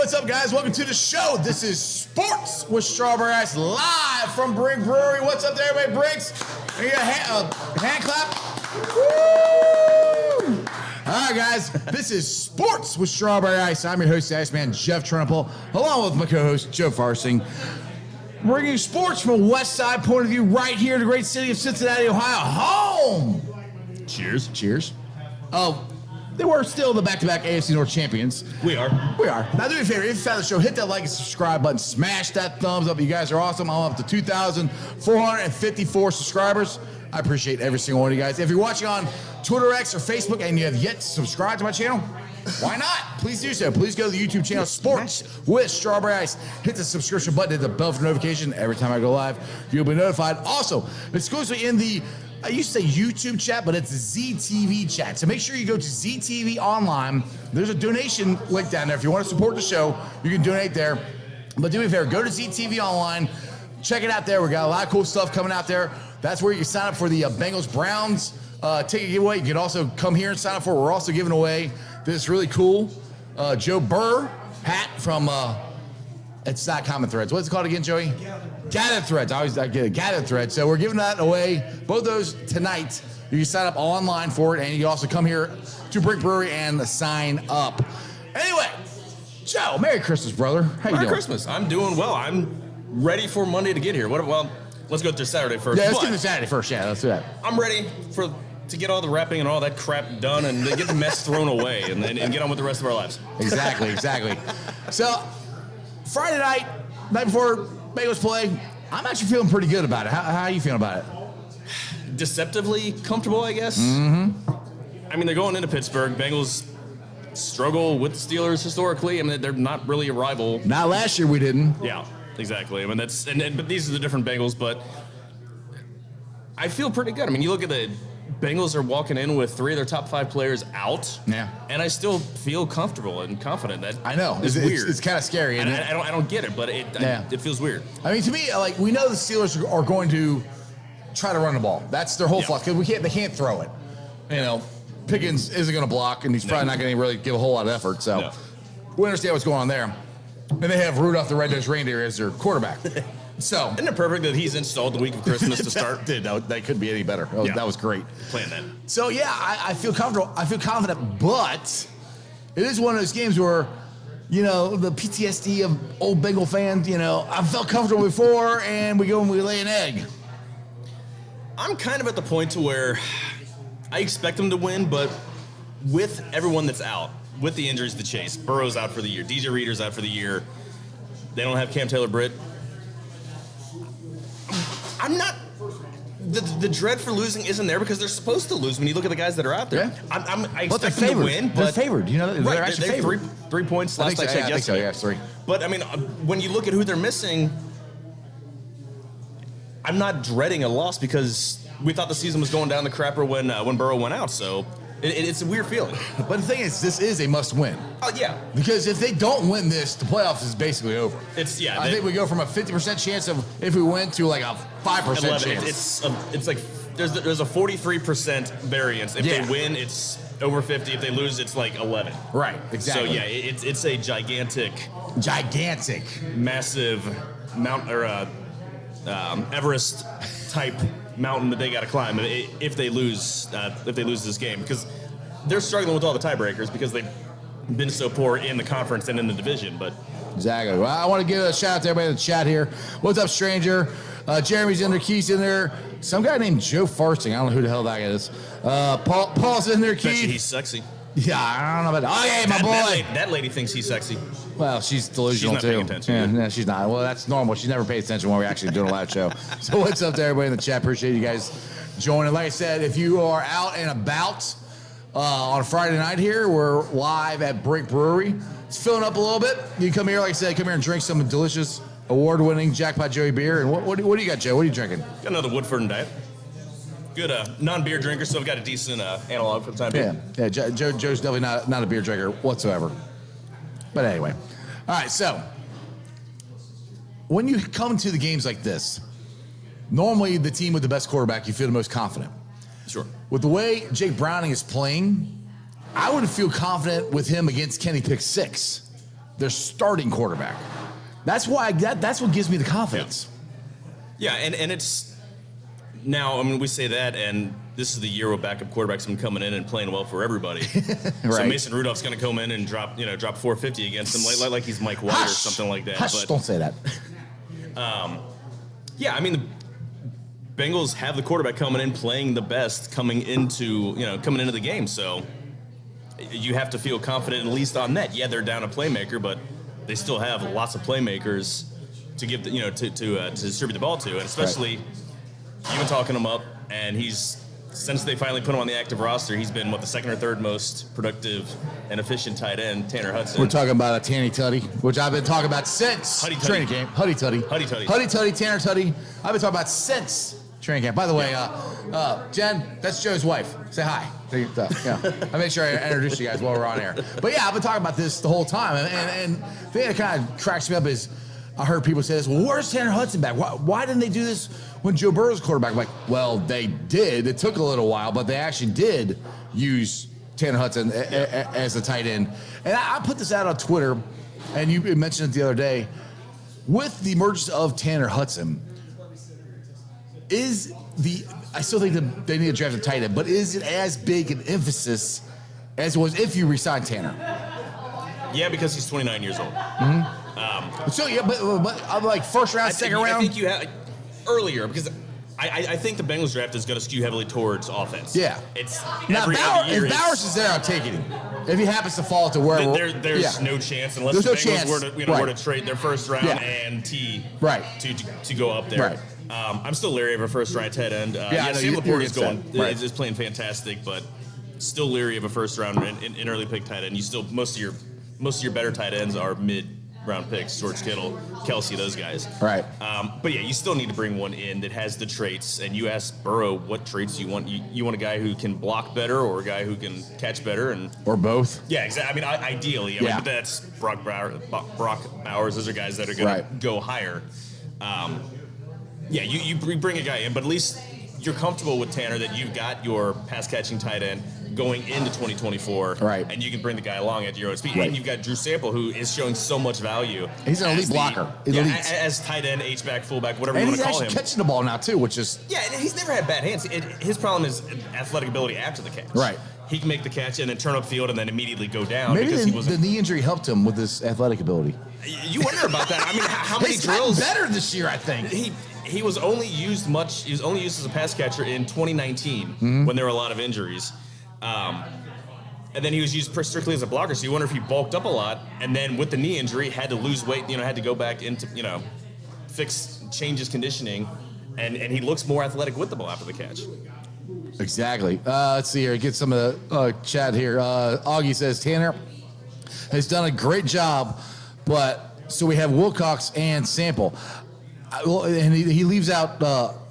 what's up, guys? Welcome to the show. This is Sports with Strawberry Ice, live from Brink Brewery. What's up there, everybody? Brinks. You got a hand clap? Woo! All right, guys. This is Sports with Strawberry Ice. I'm your host, the Iceman, Jeff Trimple, along with my co-host, Joe Farsing. Bringing you sports from a West Side point of view right here in the great city of Cincinnati, Ohio. Home! Cheers. Cheers. Oh, they were still the back-to-back AFC North champions. We are. Now, do me a favor. If you found the show, hit that like and subscribe button. Smash that thumbs up. You guys are awesome. I'm up to 2,454 subscribers. I appreciate every single one of you guys. If you're watching on Twitter X or Facebook and you have yet to subscribe to my channel, why not? Please do so. Please go to the YouTube channel, Sports with Strawberry Ice. Hit the subscription button, hit the bell for notification. Every time I go live, you'll be notified. Also, exclusively in the, I used to say YouTube chat, but it's ZTV chat. So make sure you go to ZTV Online. There's a donation link down there. If you want to support the show, you can donate there. But do me a favor, go to ZTV Online. Check it out there. We got a lot of cool stuff coming out there. That's where you can sign up for the Bengals-Browns ticket giveaway. You can also come here and sign up for it. We're also giving away this really cool Joe Burr hat from, it's not Common Threads. What's it called again, Joey? Gathered Threads. I get it. Gathered Threads. So we're giving that away, both those tonight. You can sign up online for it, and you can also come here to Brink Brewery and sign up. Anyway, Joe, Merry Christmas, brother. How you doing? Merry Christmas. I'm doing well. I'm ready for Monday to get here. Well, let's go through Saturday first. Yeah, let's get to Saturday first. Yeah, let's do that. I'm ready to get all the wrapping and all that crap done and get the mess thrown away and get on with the rest of our lives. Exactly. So, Friday night before Bengals play, I'm actually feeling pretty good about it. How are you feeling about it? Deceptively comfortable, I guess. Mm-hmm. I mean, they're going into Pittsburgh. Bengals struggle with the Steelers historically. I mean, they're not really a rival. Not last year we didn't. Yeah, exactly. I mean, but these are the different Bengals, but I feel pretty good. I mean, you look at the Bengals are walking in with 3 of their top 5 players out. Yeah. And I still feel comfortable and confident. That I know. It's weird. It's kind of scary. And I don't get it, but it feels weird. I mean, to me, like, we know the Steelers are going to try to run the ball. That's their whole philosophy. Because they can't throw it. You know, Pickens isn't going to block, and he's probably not going to really give a whole lot of effort. So we understand what's going on there. And they have Rudolph the Red-Nosed Reindeer as their quarterback. So isn't it perfect that he's installed the week of Christmas to start? That could be any better. That was great. Playing that. So yeah, I feel comfortable. I feel confident, but it is one of those games where, you know, the PTSD of old Bengal fans. You know, I felt comfortable before, and we go and we lay an egg. I'm kind of at the point to where I expect them to win, but with everyone that's out, with the injuries to Chase, Burrow's out for the year, DJ Reader's out for the year. They don't have Cam Taylor-Britt. I'm not. The dread for losing isn't there because they're supposed to lose when you look at the guys that are out there. Yeah. I expect them to win, but they're favored. You know, they're actually favored. 3 points last I checked yesterday. I think so. Yeah, 3. But I mean, when you look at who they're missing, I'm not dreading a loss because we thought the season was going down the crapper when Burrow went out. So it's a weird feeling. But the thing is, this is a must-win. Oh yeah. Because if they don't win this, the playoffs is basically over. I think we go from a 50% chance of if we win to like a 5% chance. It's like there's a 43% variance. If they win, it's over 50. If they lose, it's like 11. Right. Exactly. So yeah, it's a gigantic, massive mount or Everest type mountain that they got to climb if they lose this game, because they're struggling with all the tiebreakers because they've been so poor in the conference and in the division. But exactly. Well, I want to give a shout out to everybody in the chat here. What's up, stranger? Jeremy's in there. Keith's in there. Some guy named Joe Farsing. I don't know who the hell that guy is. Paul's in there. Keith. Bet you he's sexy. Yeah, I don't know about that. Oh, yeah, my boy. That lady thinks he's sexy. Well, she's delusional, too. She's not paying attention. Yeah, she's not. Well, that's normal. She never pays attention when we're actually doing a live show. So what's up to everybody in the chat? Appreciate you guys joining. Like I said, if you are out and about on Friday night here, we're live at Brink Brewery. It's filling up a little bit. You come here, like I said, come here and drink some delicious, award-winning Jackpot Joey beer. And what do you got, Joe? What are you drinking? Got another Woodford and Diet. Good non-beer drinker, so I've got a decent analog for the time being. Yeah. Joe's definitely not a beer drinker whatsoever. But anyway. All right, so when you come to the games like this, normally the team with the best quarterback, you feel the most confident. Sure. With the way Jake Browning is playing, I would feel confident with him against Kenny Pick 6. their starting quarterback. That's why that's what gives me the confidence. Yeah, and it's now. I mean, we say that, and this is the year where backup quarterbacks have been coming in and playing well for everybody. Right. So Mason Rudolph's going to come in and drop 450 against him, like he's Mike White or something like that. Hush, but don't say that. yeah, I mean, the Bengals have the quarterback coming in, playing the best, coming into the game. So you have to feel confident at least on that. Yeah, they're down a playmaker, but they still have lots of playmakers to give to distribute the ball to, and especially you've been talking him up, and since they finally put him on the active roster, he's been the second or third most productive and efficient tight end, Tanner Hudson. We're talking about a Tanny Tutty, which I've been talking about since training camp. Huddy Tutty, Tanner Tutty. I've been talking about since training camp. By the way, Jen, that's Joe's wife. Say hi. Yeah, I made sure I introduced you guys while we're on air. But yeah, I've been talking about this the whole time, and the thing that kind of cracks me up is I heard people say this. Well, where's Tanner Hudson back? Why didn't they do this when Joe Burrow's quarterback? I'm like, well, they did. It took a little while, but they actually did use Tanner Hudson as a tight end. And I put this out on Twitter, and you mentioned it the other day. With the emergence of Tanner Hudson, I still think that they need to draft a tight end, but is it as big an emphasis as it was if you re-sign Tanner? Yeah, because he's 29 years old. Mm-hmm. So yeah, but I'm like first round, second round. I think you have earlier because I think the Bengals draft is going to skew heavily towards offense. Yeah, it's now every other year. If Bowers is there, I'm taking him. If he happens to fall to where there's no chance unless the Bengals were to trade their first round and to go up there. Right. I'm still leery of a first round tight end. Sam Laporte is playing fantastic, but still leery of a first round and early pick tight end. You still most of your better tight ends are mid-round picks, George Kittle, Kelsey, those guys. Right. But yeah, you still need to bring one in that has the traits. And you ask Burrow, what traits you want? You want a guy who can block better, or a guy who can catch better, or both. Yeah, exactly. I mean, ideally, but that's Brock Bowers. Those are guys that are going to go higher. You bring a guy in, but at least you're comfortable with Tanner that you've got your pass-catching tight end going into 2024, and you can bring the guy along at your own speed. And you've got Drew Sample, who is showing so much value. He's an elite blocker. As tight end, H-back, fullback, whatever you want to call him. And he's actually catching the ball now, too, which is... Yeah, and he's never had bad hands. His problem is athletic ability after the catch. Right. He can make the catch and then turn upfield and then immediately go down. Maybe the knee injury helped him with his athletic ability. You wonder about that. I mean, how many drills... He's better this year, I think. He was only used as a pass catcher in 2019 when there were a lot of injuries. And then he was used strictly as a blocker, so you wonder if he bulked up a lot, and then with the knee injury, had to lose weight, had to go back into, change his conditioning, and he looks more athletic with the ball after the catch. Exactly. Let's see here. Get some of the chat here. Augie says, Tanner has done a great job, but so we have Wilcox and Sample. And he leaves out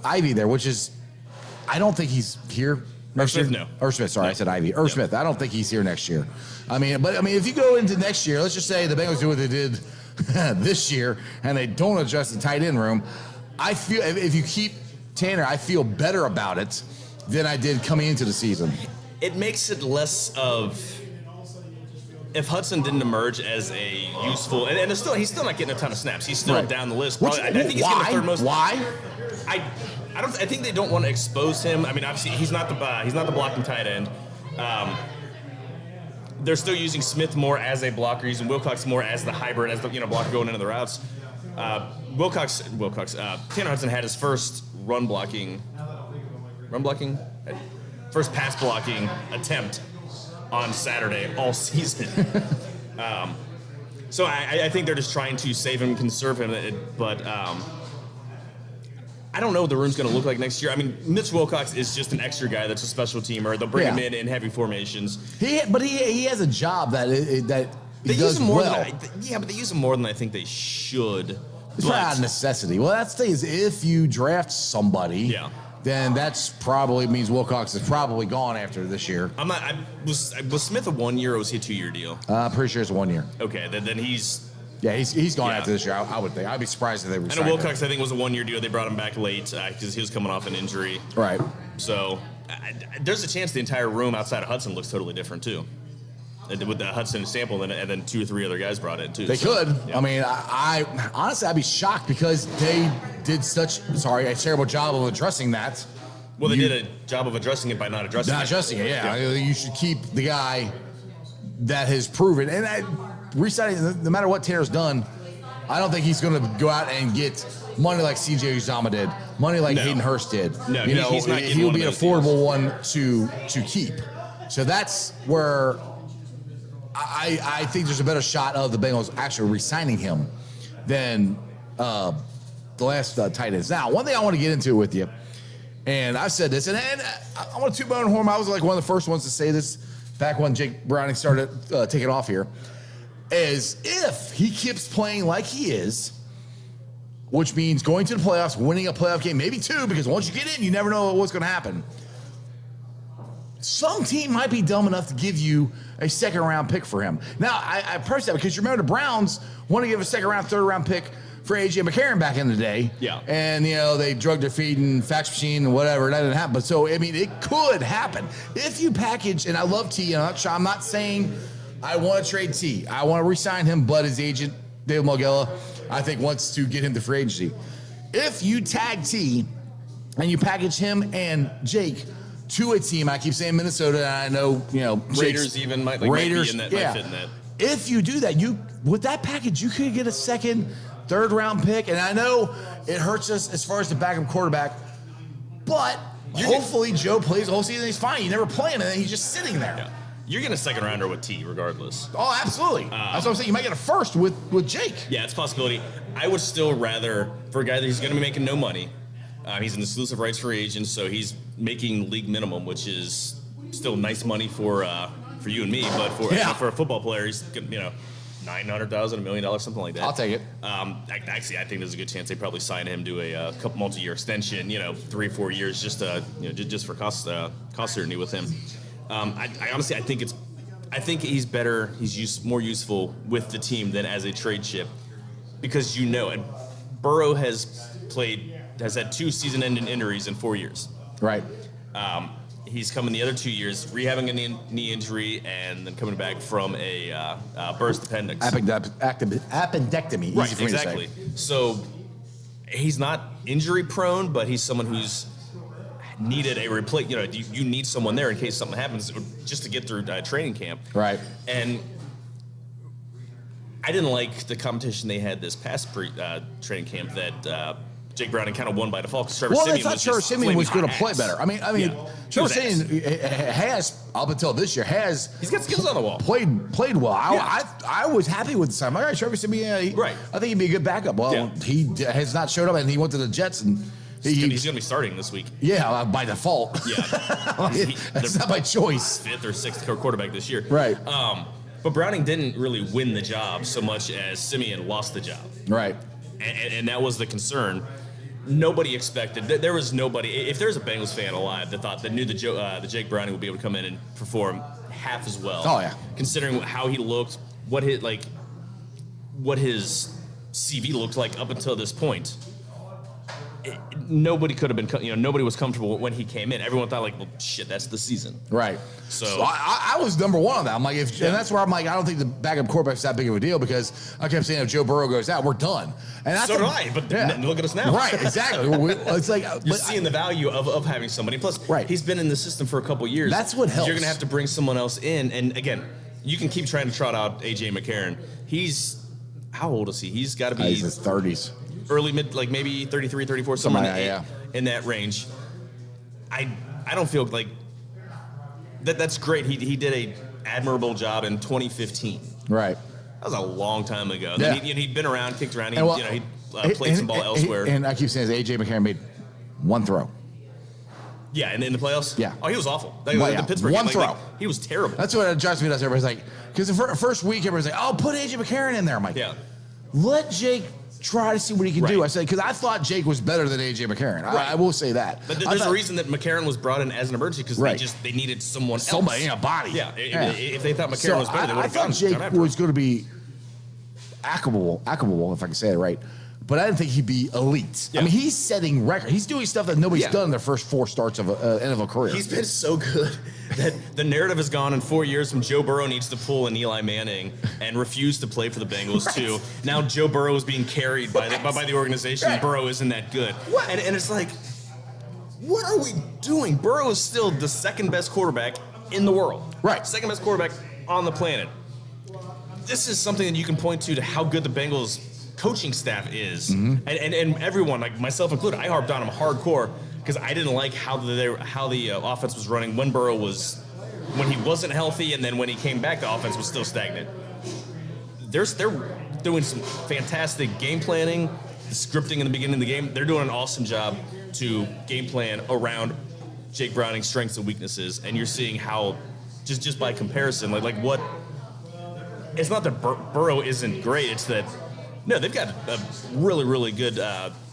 Ivy there, which is, I don't think he's here. Irv Smith, sorry, I said Ivy. Irv Smith, I don't think he's here next year. I mean, if you go into next year, let's just say the Bengals do what they did this year, and they don't address the tight end room. I feel if you keep Tanner, I feel better about it than I did coming into the season. It makes it less of if Hudson didn't emerge as a useful, and he's still not getting a ton of snaps. He's still down the list. Probably, I think he's getting the third most. Why? I think they don't want to expose him. I mean, obviously he's not the blocking tight end. They're still using Smith more as a blocker, using Wilcox more as the hybrid, as the blocker going into the routes. Tanner Hudson had his first first pass blocking attempt on Saturday all season. So I think they're just trying to save him, conserve him, but. I don't know what the room's going to look like next year. I mean, Mitch Wilcox is just an extra guy that's a special teamer. They'll bring him in heavy formations. He has a job that he does well. But they use him more than I think they should. It's not out of necessity. Well, that's the thing is if you draft somebody, then that's probably means Wilcox is probably gone after this year. Was Smith a 1 year or was he a 2 year deal? I'm pretty sure it's 1 year. Okay, then he's... Yeah, he's gone after this year. I would think. I'd be surprised if they re-signed him. I know Wilcox, I think, was a 1 year deal. They brought him back late because he was coming off an injury. Right. So there's a chance the entire room outside of Hudson looks totally different too. with the Hudson sample, and then 2 or 3 other guys brought in too. They could. Yeah. I mean, I honestly, I'd be shocked because they did a terrible job of addressing that. Well, they did a job of addressing it by not addressing it. Yeah. You should keep the guy that has proven. And resigning, no matter what Tanner's done, I don't think he's going to go out and get money like CJ Uzama did, money like Hayden Hurst did. No, he's not. He'll be an affordable one to keep. So that's where I think there's a better shot of the Bengals actually re-signing him than the last tight ends. Now, one thing I want to get into with you, and I've said this, and I want to toot my own horn. I was like one of the first ones to say this back when Jake Browning started taking off here, is if he keeps playing like he is, which means going to the playoffs, winning a playoff game, maybe 2, because once you get in, you never know what's going to happen. Some team might be dumb enough to give you a second-round pick for him. Now, I approach that because you remember the Browns want to give a second-round, third-round pick for A.J. McCarron back in the day. Yeah. And, they drugged their feet and fax machine and whatever. That didn't happen. But so, I mean, it could happen. If you package, and I love T, and I'm not saying I want to trade T. I want to re-sign him, but his agent, David Mogella, I think wants to get him to free agency. If you tag T and you package him and Jake to a team, I keep saying Minnesota, and I know, Raiders even might Raiders, be in that, might fit in that. If you do that, with that package, you could get a second, third round pick, and I know it hurts us as far as the backup quarterback, but hopefully Joe plays the whole season. He's fine. You never play him, and then he's just sitting there. Yeah. You're getting a second rounder with T, regardless. Oh, absolutely. That's what I'm saying. You might get a first with Jake. Yeah, it's a possibility. I would still rather, for a guy that he's going to be making no money, he's an exclusive rights free agent, so he's making league minimum, which is still nice money for you and me, but for a football player, he's $900,000, $1 million, something like that. I'll take it. Actually, I think there's a good chance they probably sign him to a couple multi-year extension, 3 or 4 years, just for cost certainty with him. I honestly, I think he's better. He's more useful with the team than as a trade chip, because and Burrow has had 2 season-ending injuries in 4 years. Right. He's come in the other 2 years, rehabbing a knee injury and then coming back from a burst appendix. Appendectomy. Right, easy for me exactly. to say. So he's not injury prone, but he's someone who's needed a replace. You need someone there in case something happens, just to get through training camp. Right. And I didn't like the competition they had this past training camp that Jake Browning kind of won by default. Trevor Siemian was going to play better. I mean, Trevor Siemian has, up until this year, he's got skills on the wall. Played well. I was happy with the sign. All right, Trevor Siemian, right. I think he'd be a good backup. Well, he has not showed up, and he went to the Jets, and he's going to be starting this week. Yeah, by default. Yeah, that's not by choice. 5th or 6th quarterback this year. Right. But Browning didn't really win the job so much as Siemian lost the job. Right. And that was the concern. Nobody expected. There was nobody. If there's a Bengals fan alive that knew the Jake Browning would be able to come in and perform half as well. Oh yeah. Considering how he looked, what his CV looked like up until this point. Nobody could have been. Nobody was comfortable when he came in. Everyone thought well, shit, that's the season. Right. So I was number one on that. I'm like, and that's where I'm like, I don't think the backup quarterback's that big of a deal, because I kept saying if Joe Burrow goes out, we're done. And that's so do I. But look at us now. Right. Exactly. It's like you're seeing the value of having somebody. Plus, he's been in the system for a couple years. That's what helps. You're gonna have to bring someone else in. And again, you can keep trying to trot out A.J. McCarron. How old is he? He's got to be he's in his 30s. Early mid, like maybe 33, 34, somewhere in that range. I don't feel like that's great. He did a admirable job in 2015. Right. That was a long time ago. Yeah. He'd been around, kicked around. He played some ball elsewhere. And I keep saying A.J. McCarron made one throw. Yeah, and in the playoffs? Yeah. Oh, he was awful. The Pittsburgh one game, throw. He was terrible. That's what drives me nuts. Everybody's like, because the first week, everybody's like, oh, put A.J. McCarron in there. I'm like, let Jake try to see what he can do. I said, because I thought Jake was better than A.J. McCarron. I will say that. But there's a reason that McCarron was brought in as an emergency, because they needed someone else. Somebody in a body. Yeah. If they thought McCarron was better, they would have I thought Jake was going to be accountable, if I can say it right. but I didn't think he'd be elite. Yeah. I mean, he's setting record. He's doing stuff that nobody's done in their first 4 starts of an NFL career. He's been so good that the narrative has gone in 4 years from Joe Burrow needs to pull an Eli Manning and refuse to play for the Bengals too. Now Joe Burrow is being carried by the organization. Right. Burrow isn't that good. What? And it's like, what are we doing? Burrow is still the second best quarterback in the world. Right. Second best quarterback on the planet. This is something that you can point to how good the Bengals coaching staff is. And everyone, like myself included, I harped on him hardcore because I didn't like how the offense was running when he wasn't healthy, and then when he came back, the offense was still stagnant. They're doing some fantastic game planning, the scripting in the beginning of the game. They're doing an awesome job to game plan around Jake Browning's strengths and weaknesses, and you're seeing how, just by comparison, like what. It's not that Burrow isn't great. It's that no, they've got a really, really good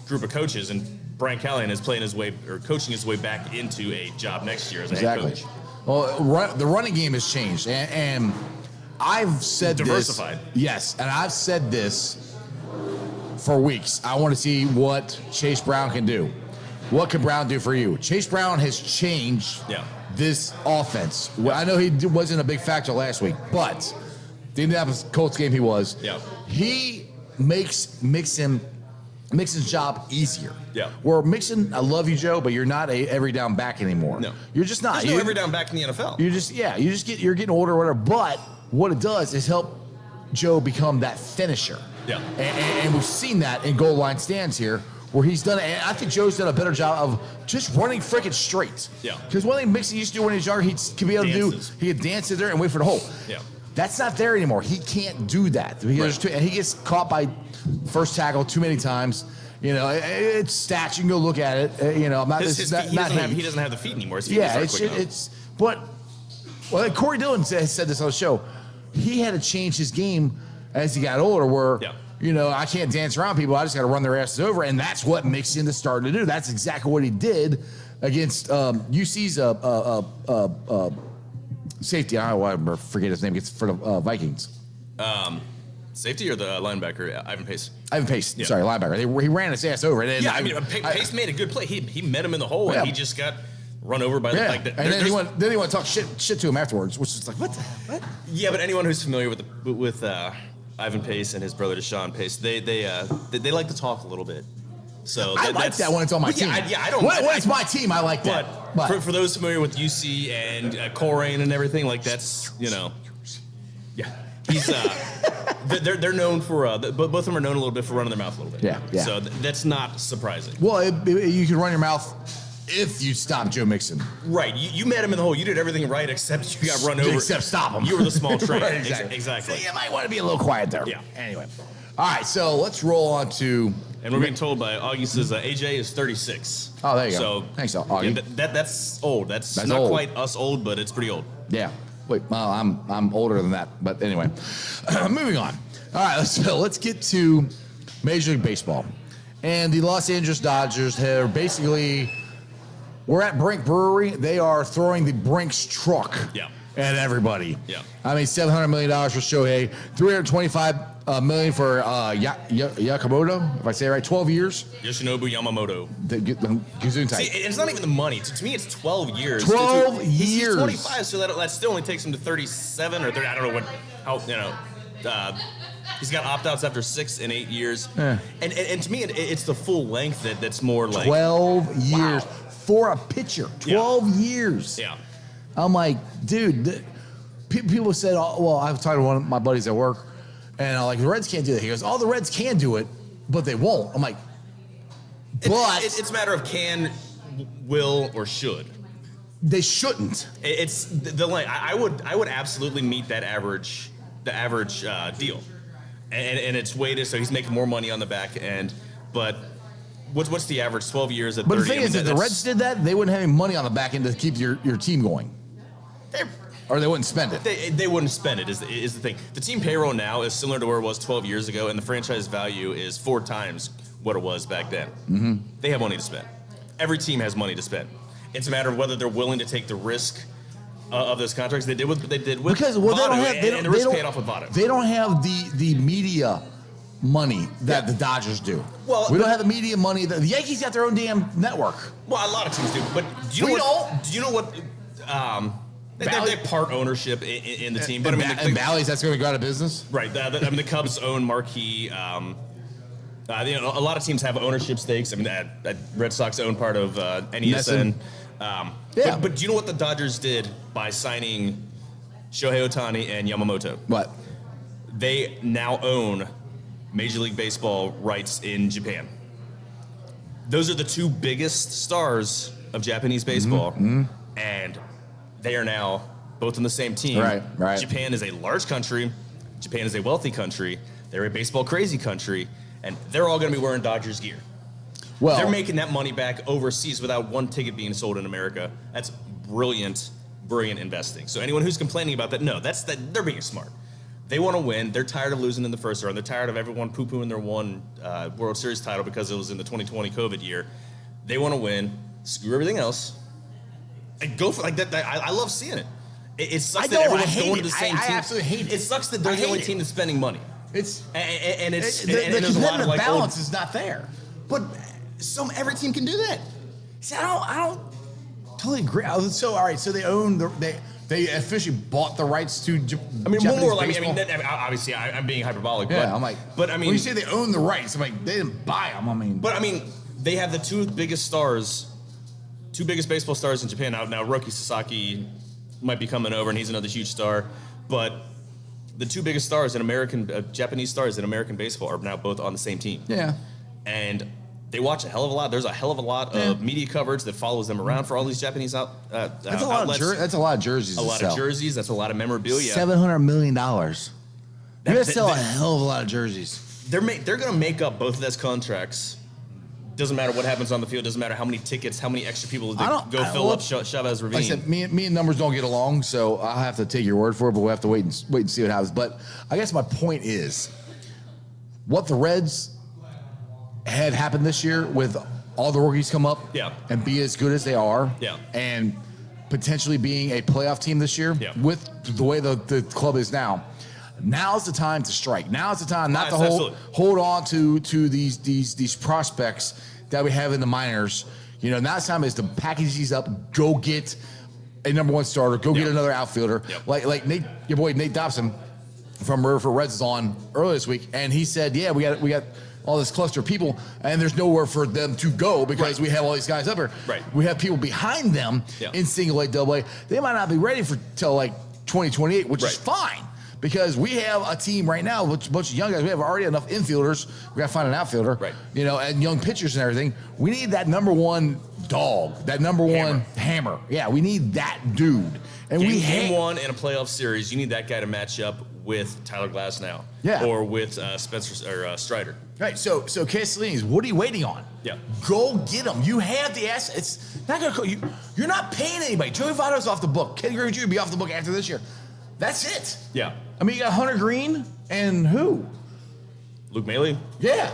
group of coaches, and Brian Callahan is coaching his way back into a job next year as a head coach. Well, the running game has changed, and I've said diversified. Yes, and I've said this for weeks. I want to see what Chase Brown can do. What can Brown do for you? Chase Brown has changed this offense. Well, I know he wasn't a big factor last week, but the Indianapolis Colts game he was. Yeah. He makes Mixon's job easier. Yeah. Where Mixon, I love you, Joe, but you're not a every down back anymore. No. You're just not. There's no every down back in the NFL. You're getting older or whatever. But what it does is help Joe become that finisher. Yeah. And we've seen that in goal line stands here where he's done it. And I think Joe's done a better job of just running freaking straight. Yeah. Because one thing Mixon used to do when he was younger, he could be able to do, he could dance in there and wait for the hole. Yeah. That's not there anymore. He can't do that. And he gets caught by first tackle too many times. You know, it's stats. You can go look at it. You know, he doesn't have the feet anymore. His feet well, Corey Dillon said this on the show. He had to change his game as he got older where, you know, I can't dance around people. I just got to run their asses over. And that's what Mixon is starting to do. That's exactly what he did against UC's safety. I forget his name. It's for the Vikings. Safety or the linebacker, Ivan Pace? Ivan Pace. Yeah. Sorry, linebacker. He ran his ass over. And Pace made a good play. He met him in the hole, and he just got run over by the. Like, and then he want to talk shit to him afterwards, which is like, what the hell? What? Yeah, but anyone who's familiar with Ivan Pace and his brother Deshaun Pace, they like to talk a little bit. So I like that when it's on my team. I don't. When it's my team, I like that. But for those familiar with UC and Coleraine and everything, like that's, you know, he's they're known for both of them are known a little bit for running their mouth a little bit. Yeah. So that's not surprising. Well, you can run your mouth if you stop Joe Mixon. Right. You met him in the hole. You did everything right except you got run over. Except stop him. You were the small train. Right, exactly. So you might want to be a little quiet there. Yeah. Anyway. All right, so let's roll on to... And we're being told by Augie says AJ is 36. Oh, there you go. So thanks, Augie. Yeah, that's old. That's not old. quite us old, but it's pretty old. Yeah. Wait, well, I'm older than that. But anyway, moving on. All right, let's get to Major League Baseball. And the Los Angeles Dodgers have basically... We're at Brink Brewery. They are throwing the Brink's truck at everybody. Yeah. I mean, $700 million for Shohei, $325 million for Yakamoto, if I say it right, 12 years. Yoshinobu Yamamoto. The Gazoon type. See, it's not even the money. To me, it's 12 years. 12 years. He's 25, so that still only takes him to 37 or 30. I don't know he's got opt-outs after 6 and 8 years. Yeah. And to me, it's the full length that's more like 12 years for a pitcher. 12 years. Yeah. I'm like, dude, people said, well, I've talked to one of my buddies at work, and I'm like, the Reds can't do that. He goes, the Reds can do it, but they won't. I'm like, but... It's a matter of can, will, or should. They shouldn't. It's the line. I would absolutely meet the average deal, and it's weighted so he's making more money on the back end. But what's the average? 12 years at 30. But the thing is, if the Reds did that, they wouldn't have any money on the back end to keep your team going, or they wouldn't spend it. They wouldn't spend it. Is the thing. The team payroll now is similar to where it was 12 years ago, and the franchise value is 4 times what it was back then. Mm-hmm. They have money to spend. Every team has money to spend. It's a matter of whether they're willing to take the risk of those contracts. They did with because Votto, they don't have and the risk paid off with Votto. They don't have the media money that the Dodgers do. Well, we don't have the media money. The Yankees got their own damn network. Well, a lot of teams do. But do you know what? They're part ownership in the team. But and Bally's, that's going to go out of business? Right. The Cubs own marquee. A lot of teams have ownership stakes. I mean, that Red Sox own part of NESN. But do you know what the Dodgers did by signing Shohei Ohtani and Yamamoto? What? They now own Major League Baseball rights in Japan. Those are the two biggest stars of Japanese baseball, and they are now both on the same team. Right. Japan is a large country. Japan is a wealthy country. They're a baseball crazy country, and they're all going to be wearing Dodgers gear. Well, they're making that money back overseas without one ticket being sold in America. That's brilliant investing. So anyone who's complaining about that, no, they're being smart. They want to win. They're tired of losing in the first round. They're tired of everyone poo-pooing their one World Series title because it was in the 2020 COVID year. They want to win. Screw everything else. And go for like that. I love seeing it. It sucks that everyone's going to the same team. I absolutely hate it. It sucks that they're the only team that's spending money. The competitive balance is not there. But every team can do that. See, I don't totally agree. So all right, so they own they officially bought the rights to. Obviously, I'm being hyperbolic. Yeah, but when you say they own the rights, I'm like, they didn't buy them. They have the two biggest baseball stars in Japan now. Roki Sasaki might be coming over, and he's another huge star. But the two biggest stars in Japanese stars in American baseball are now both on the same team. Yeah, and they watch a hell of a lot. There's a hell of a lot of media coverage that follows them around for all these Japanese outlets. That's a lot of jerseys. A lot of jerseys. That's a lot of memorabilia. $700 million. You're gonna sell a hell of a lot of jerseys. They're going to make up both of those contracts. Doesn't matter what happens on the field. Doesn't matter how many tickets, how many extra people go fill up Chavez Ravine. Like I said, me and numbers don't get along, so I'll have to take your word for it. But we'll have to wait and see what happens. But I guess my point is, what the Reds had happened this year with all the rookies come up and be as good as they are and potentially being a playoff team this year with the way the club is now. Now's the time to strike. Now's the time not to hold on to these prospects that we have in the minors. Now's the time is to package these up, go get a number one starter, go get another outfielder. Like Nate, your boy Nate Dobson from Riverford Reds is on earlier this week, and he said, we got all this cluster of people, and there's nowhere for them to go because we have all these guys up here. Right. We have people behind them in single A, double A. They might not be ready till like 2028, which is fine because we have a team right now with a bunch of young guys. We have already enough infielders. We got to find an outfielder, and young pitchers and everything. We need that number one dog, that number one hammer. Yeah, we need that dude. And game one in a playoff series, you need that guy to match up with Tyler Glasnow, or with Spencer or Strider. Right. So Castellini's, what are you waiting on? Yeah. Go get him. You have the assets. It's not gonna. You're not paying anybody. Joey Votto's off the book. Kenny Griffey Jr. will be off the book after this year. That's it. Yeah. I mean, you got Hunter Green and who? Luke Maley. Yeah.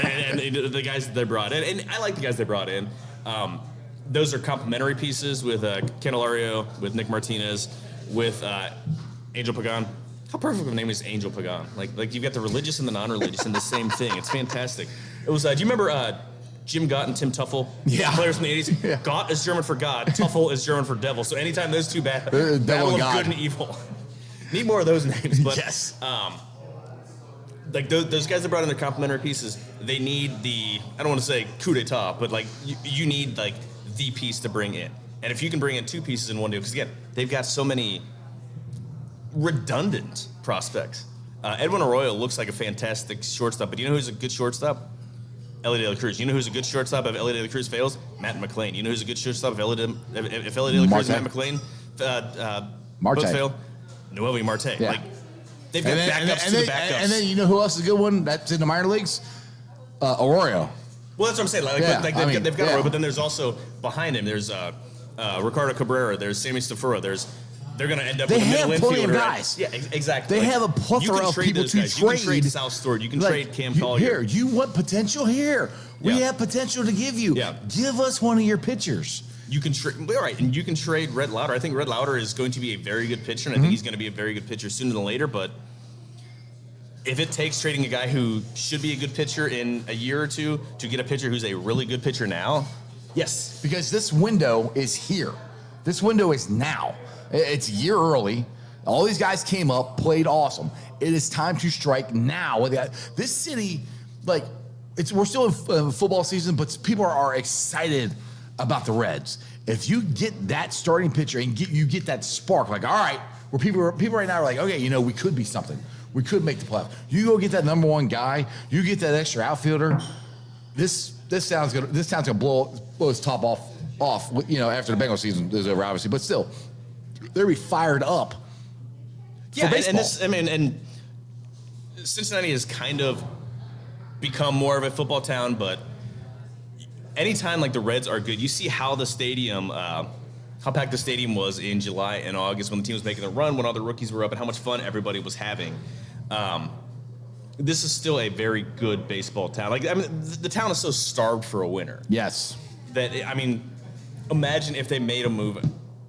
and the guys that they brought in, and I like the guys they brought in. Those are complementary pieces with Candelario, with Nick Martinez, with Angel Pagan. How perfect of a name is Angel Pagan? Like you've got the religious and the non-religious in the same thing. It's fantastic. It was. Do you remember Jim Gott and Tim Tuffle? Yeah. Players from the 80s. Yeah. Gott is German for God. Tuffle is German for devil. So anytime those two battle of good and evil. Need more of those names. But yes. Like those guys that brought in their complementary pieces, they need I don't want to say coup d'etat, but like you need like the piece to bring in. And if you can bring in two pieces in one deal, because again, they've got so many redundant prospects. Edwin Arroyo looks like a fantastic shortstop, but you know who's a good shortstop? Ellie De La Cruz. You know who's a good shortstop if Ellie De La Cruz fails? Matt McClain. You know who's a good shortstop if Ellie De La Cruz and Matt McClain both fail? Noelvi Marte. Yeah. Like they've got backups to the backups. And then you know who else is a good one that's in the minor leagues? Arroyo. Well, that's what I'm saying. They've got Arroyo, but then there's also behind him. There's Ricardo Cabrera. There's Sammy Stafura. They're going to end up with a middle infielder. They have plenty of guys. Right? Yeah, exactly. They have a plethora of people to trade. You can trade South Stewart. You can trade Cam Collier. Here, you want potential here. We have potential to give you. Yeah. Give us one of your pitchers. You can trade, all right, and you can trade Red Lauder. I think Red Lauder is going to be a very good pitcher, and I think he's going to be a very good pitcher sooner than later. But if it takes trading a guy who should be a good pitcher in a year or two to get a pitcher who's a really good pitcher now, yes. Because this window is here. This window is now. It's a year early. All these guys came up, played awesome. It is time to strike now. This city, like, we're still in football season, but people are excited about the Reds. If you get that starting pitcher and you get that spark, like, all right, where people right now are like, okay, we could be something. We could make the playoffs. You go get that number one guy. You get that extra outfielder. This town's gonna blow its top off. After the Bengals season is over, obviously, but still, they'll be fired up. Yeah, and Cincinnati has kind of become more of a football town, but anytime like the Reds are good, you see how the stadium, how packed the stadium was in July and August when the team was making the run, when all the rookies were up, and how much fun everybody was having. This is still a very good baseball town. The town is so starved for a winner. Yes. That imagine if they made a move.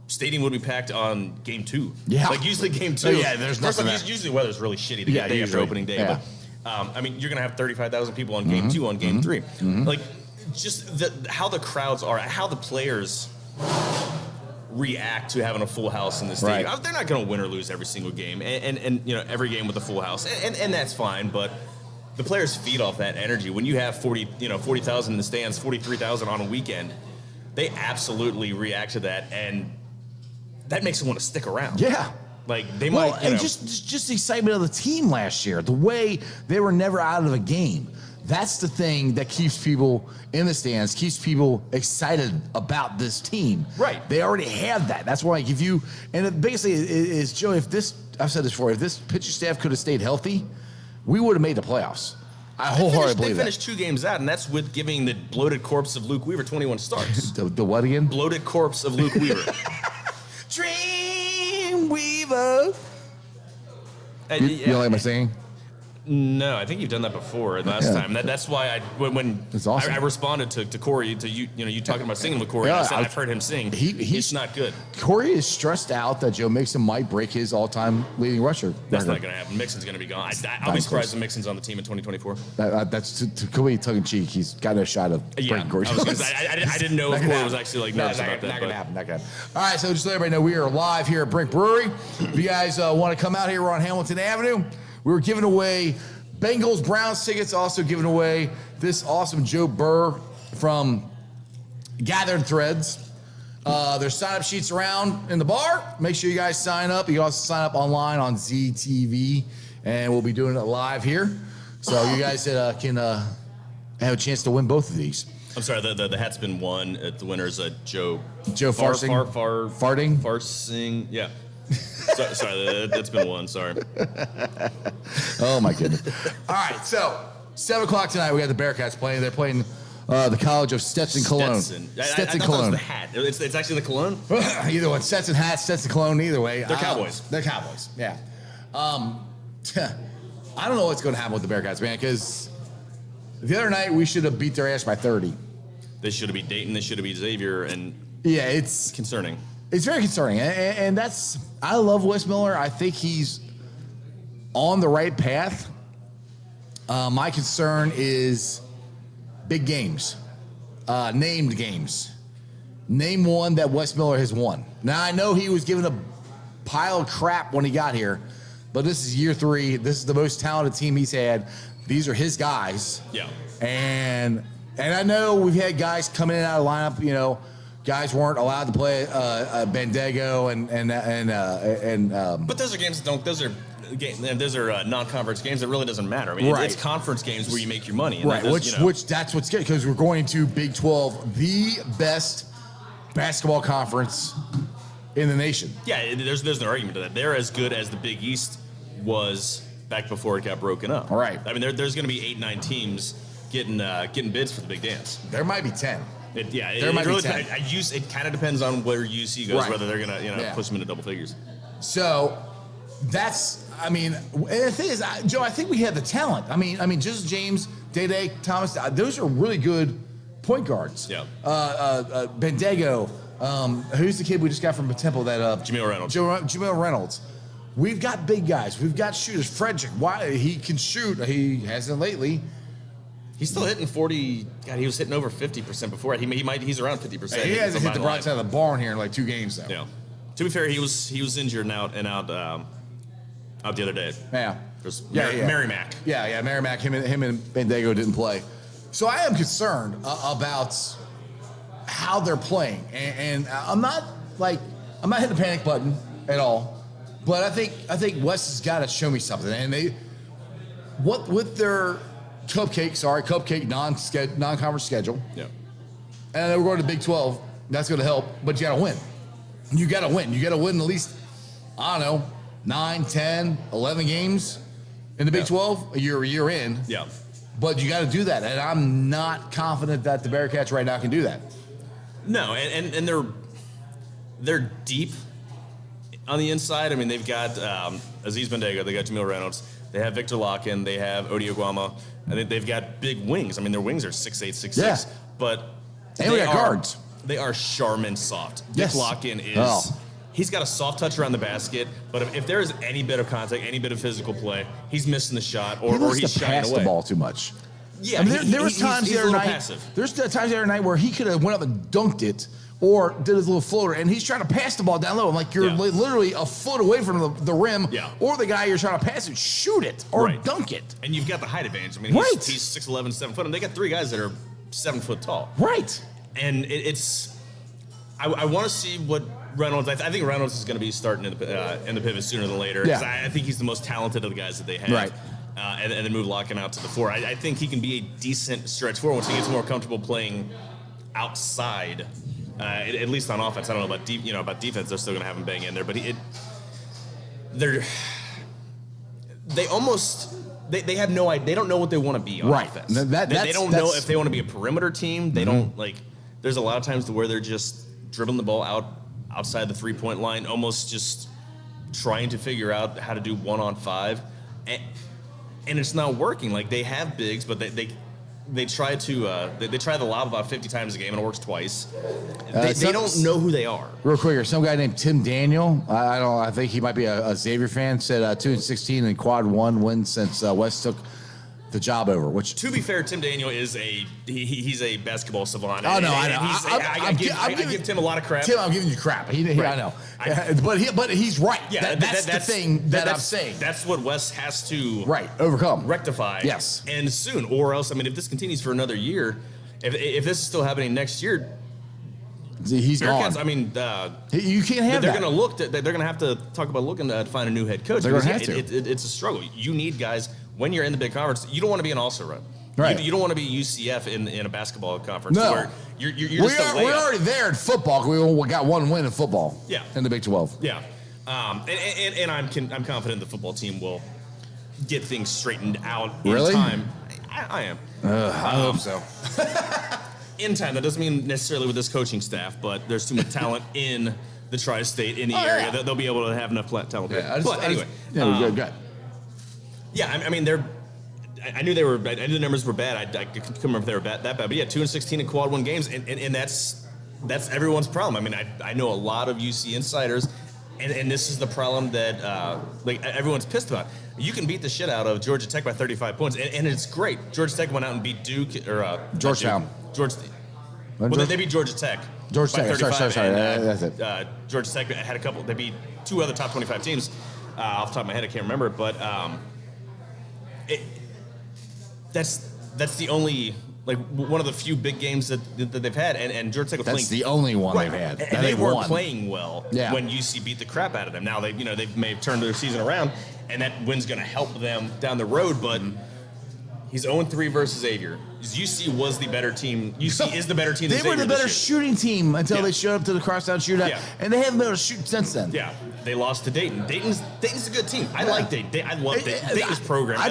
Stadium would be packed on game 2. Yeah. Like usually game 2. Oh, yeah, there's nothing. Usually the weather's really shitty the day after opening day. Yeah. But you're gonna have 35,000 people on game 2, on game 3. Like just how the crowds are, how the players react to having a full house in the stadium. Right. They're not gonna win or lose every single game, and every game with a full house, and that's fine. But the players feed off that energy. When you have 40,000 in the stands, 43,000 on a weekend, they absolutely react to that, and that makes them want to stick around. Yeah. Like they might, and just the excitement of the team last year, the way they were never out of a game. That's the thing that keeps people in the stands, keeps people excited about this team. Right. They already have that. That's why it basically is, Joe, I've said this before, if this pitching staff could have stayed healthy, we would have made the playoffs. I wholeheartedly believe that. They finished 2 games out, and that's with giving the bloated corpse of Luke Weaver 21 starts. the what again? Bloated corpse of Luke Weaver. Dreamweaver. You don't like my singing? No, I think you've done that before last time. That's why when It's awesome. I responded to Corey, to you talking about singing with Corey. Yeah, I said I've heard him sing. He's not good. Corey is stressed out that Joe Mixon might break his all-time leading rusher. That's not going to happen. Mixon's going to be gone. I'll be surprised if Mixon's on the team in 2024. That's completely tongue-in-cheek. He's got no shot of breaking Corey. I didn't know if Corey was actually nervous about that. Not going to happen. Not going to happen. All right, so just to let everybody know, we are live here at Brink Brewery. If you guys want to come out here, we're on Hamilton Avenue. We were giving away Bengals Browns tickets, also giving away this awesome Joe Burr from Gathered Threads. There's sign-up sheets around in the bar. Make sure you guys sign up. You can also sign up online on ZTV, and we'll be doing it live here. So you guys can have a chance to win both of these. I'm sorry, the hat's been won. The winner's Joe Farsing. Farting? Farsing, yeah. Sorry, that's been won. Sorry. Oh my goodness! All right, so 7 o'clock tonight we got the Bearcats playing. They're playing the College of Stetson Cologne. Stetson Cologne. That was the hat. It's actually the Cologne. Either one, Stetson hat, Stetson Cologne. Either way, they're Cowboys. They're Cowboys. Yeah. I don't know what's going to happen with the Bearcats, man. Because the other night we should have beat their ass by 30. They should have beat Dayton. They should have beat Xavier. And yeah, it's concerning. It's very concerning, and I love Wes Miller. I think he's on the right path. My concern is big games, named games. Name one that Wes Miller has won. Now, I know he was given a pile of crap when he got here, but this is year 3. This is the most talented team he's had. These are his guys. Yeah. And I know we've had guys come in and out of the lineup, guys weren't allowed to play Bandego and but those are games that don't. Those are non-conference games that really doesn't matter. I mean, right. It's conference games where you make your money. And right. Which that's what's good because we're going to Big 12, the best basketball conference in the nation. Yeah, there's no argument to that. They're as good as the Big East was back before it got broken up. All right. I mean, there's going to be 8-9 teams getting bids for the big dance. There might be 10. It kind of depends on where UC goes, right. Whether they're gonna push them into double figures. So that's, and the thing is, Joe, I think we had the talent. I mean, just James, Day, Thomas, those are really good point guards. Yeah. Bandego, who's the kid we just got from Temple? That Jameel Reynolds. Jameel Reynolds. we've got big guys. We've got shooters. Frederick, why he can shoot. He hasn't lately. He's still hitting 40. God, he was hitting over 50% before. He's around 50%. He hasn't hit the broadside of the barn here in like 2 games though. Yeah. To be fair, he was injured and out the other day. Yeah. Merrimack. Yeah. Merrimack. Him and Dago didn't play. So I am concerned about how they're playing, and I'm not hitting the panic button at all, but I think West has got to show me something. And with their cupcake non-conference schedule. Yeah. And we're going to Big 12. That's going to help, but you got to win. You got to win. You got to win at least, I don't know, 9, 10, 11 games in the Big 12 a year in. Yeah. But you got to do that, and I'm not confident that the Bearcats right now can do that. No, and they're deep on the inside. I mean, they've got Aziz Bandago, they got Jamil Reynolds, they have Victor Locken, they have Odi Oguama, and they've got big wings. I mean, their wings are 6'8", 6'6", Yeah. but And we got guards. They are Charmin soft. Yes. Vic Locken is. He's got a soft touch around the basket, but if there is any bit of contact, any bit of physical play, he's missing the shot or he's shying pass away. the ball too much. Yeah, I mean, there was times he's the a other little night. passive. There's times the other night where he could have went up and dunked it or did his little floater, and he's trying to pass the ball down low. I'm like, you're literally a foot away from the rim, or the guy you're trying to pass it, shoot it or dunk it. And you've got the height advantage. I mean, he's 6'11", 7 foot, and they got 3 guys that are 7 foot tall. Right. And it's. I want to see what Reynolds. I think Reynolds is going to be starting in the pivot sooner than later. Because I think he's the most talented of the guys that they have. Right. And then move Locken out to the 4. I think he can be a decent stretch 4 once he gets more comfortable playing outside. At least on offense. I don't know about defense. They're still going to have him bang in there, but they have no idea. They don't know what they want to be on offense. They don't know if they want to be a perimeter team. They don't like. There's a lot of times where they're just dribbling the ball outside the 3-point line, almost just trying to figure out how to do 1-on-5, and it's not working. Like they have bigs, but they try to they try the lob about 50 times a game and it works twice. They don't know who they are. Real quick here, some guy named Tim Daniel. I think he might be a Xavier fan. Said 2-16 and quad 1 wins since West took the job over. Which, to be fair, Tim Daniel is he's a basketball savant. Oh no, I know. I give Tim a lot of crap. Tim, I'm giving you crap. I know. But he's right. Yeah, that's the thing that I'm saying. That's what West has to overcome, rectify. Yes, and soon, or else. I mean, if this continues for another year, if this is still happening next year, he's gone. I mean, you can't have. They're going to they're going to have to talk about looking to find a new head coach. They're going to have to. It's a struggle. You need guys. When you're in the big conference, you don't want to be an all-star run. Right. You don't want to be UCF in a basketball conference. No. Where you're just a layup. We're already there in football. We got 1 win in football. Yeah. In the Big 12. Yeah. And I'm confident the football team will get things straightened out in time. I am. I hope so. In time. That doesn't mean necessarily with this coaching staff, but there's too much talent in the tri-state, in the area, that they'll be able to have enough talent. Yeah, but anyway. Good. Yeah, I mean, I knew the numbers were bad. I couldn't remember if they were that bad. But yeah, 2-16 in quad 1 games, and that's everyone's problem. I mean, I know a lot of UC insiders, and this is the problem that everyone's pissed about. You can beat the shit out of Georgia Tech by 35 points, and it's great. Georgia Tech went out and beat Duke or Georgetown. They beat Georgia Tech. Georgia Tech. Sorry. And, that's it. Georgia Tech had a couple. They beat 2 other top 25 teams. Off the top of my head, I can't remember, but. That's the only one of the few big games that they've had, and Georgia Tech was playing. That's the only one they've had. And they weren't playing well when UC beat the crap out of them. Now they may have turned their season around, and that win's going to help them down the road. But he's 0-3 versus Xavier. UC was the better team. UC is the better team. They were the better shooting team until they showed up to the crosstown shootout, and they haven't been able to shoot since then. Yeah, they lost to Dayton. Dayton's a good team. I like Dayton. I love Dayton's program. I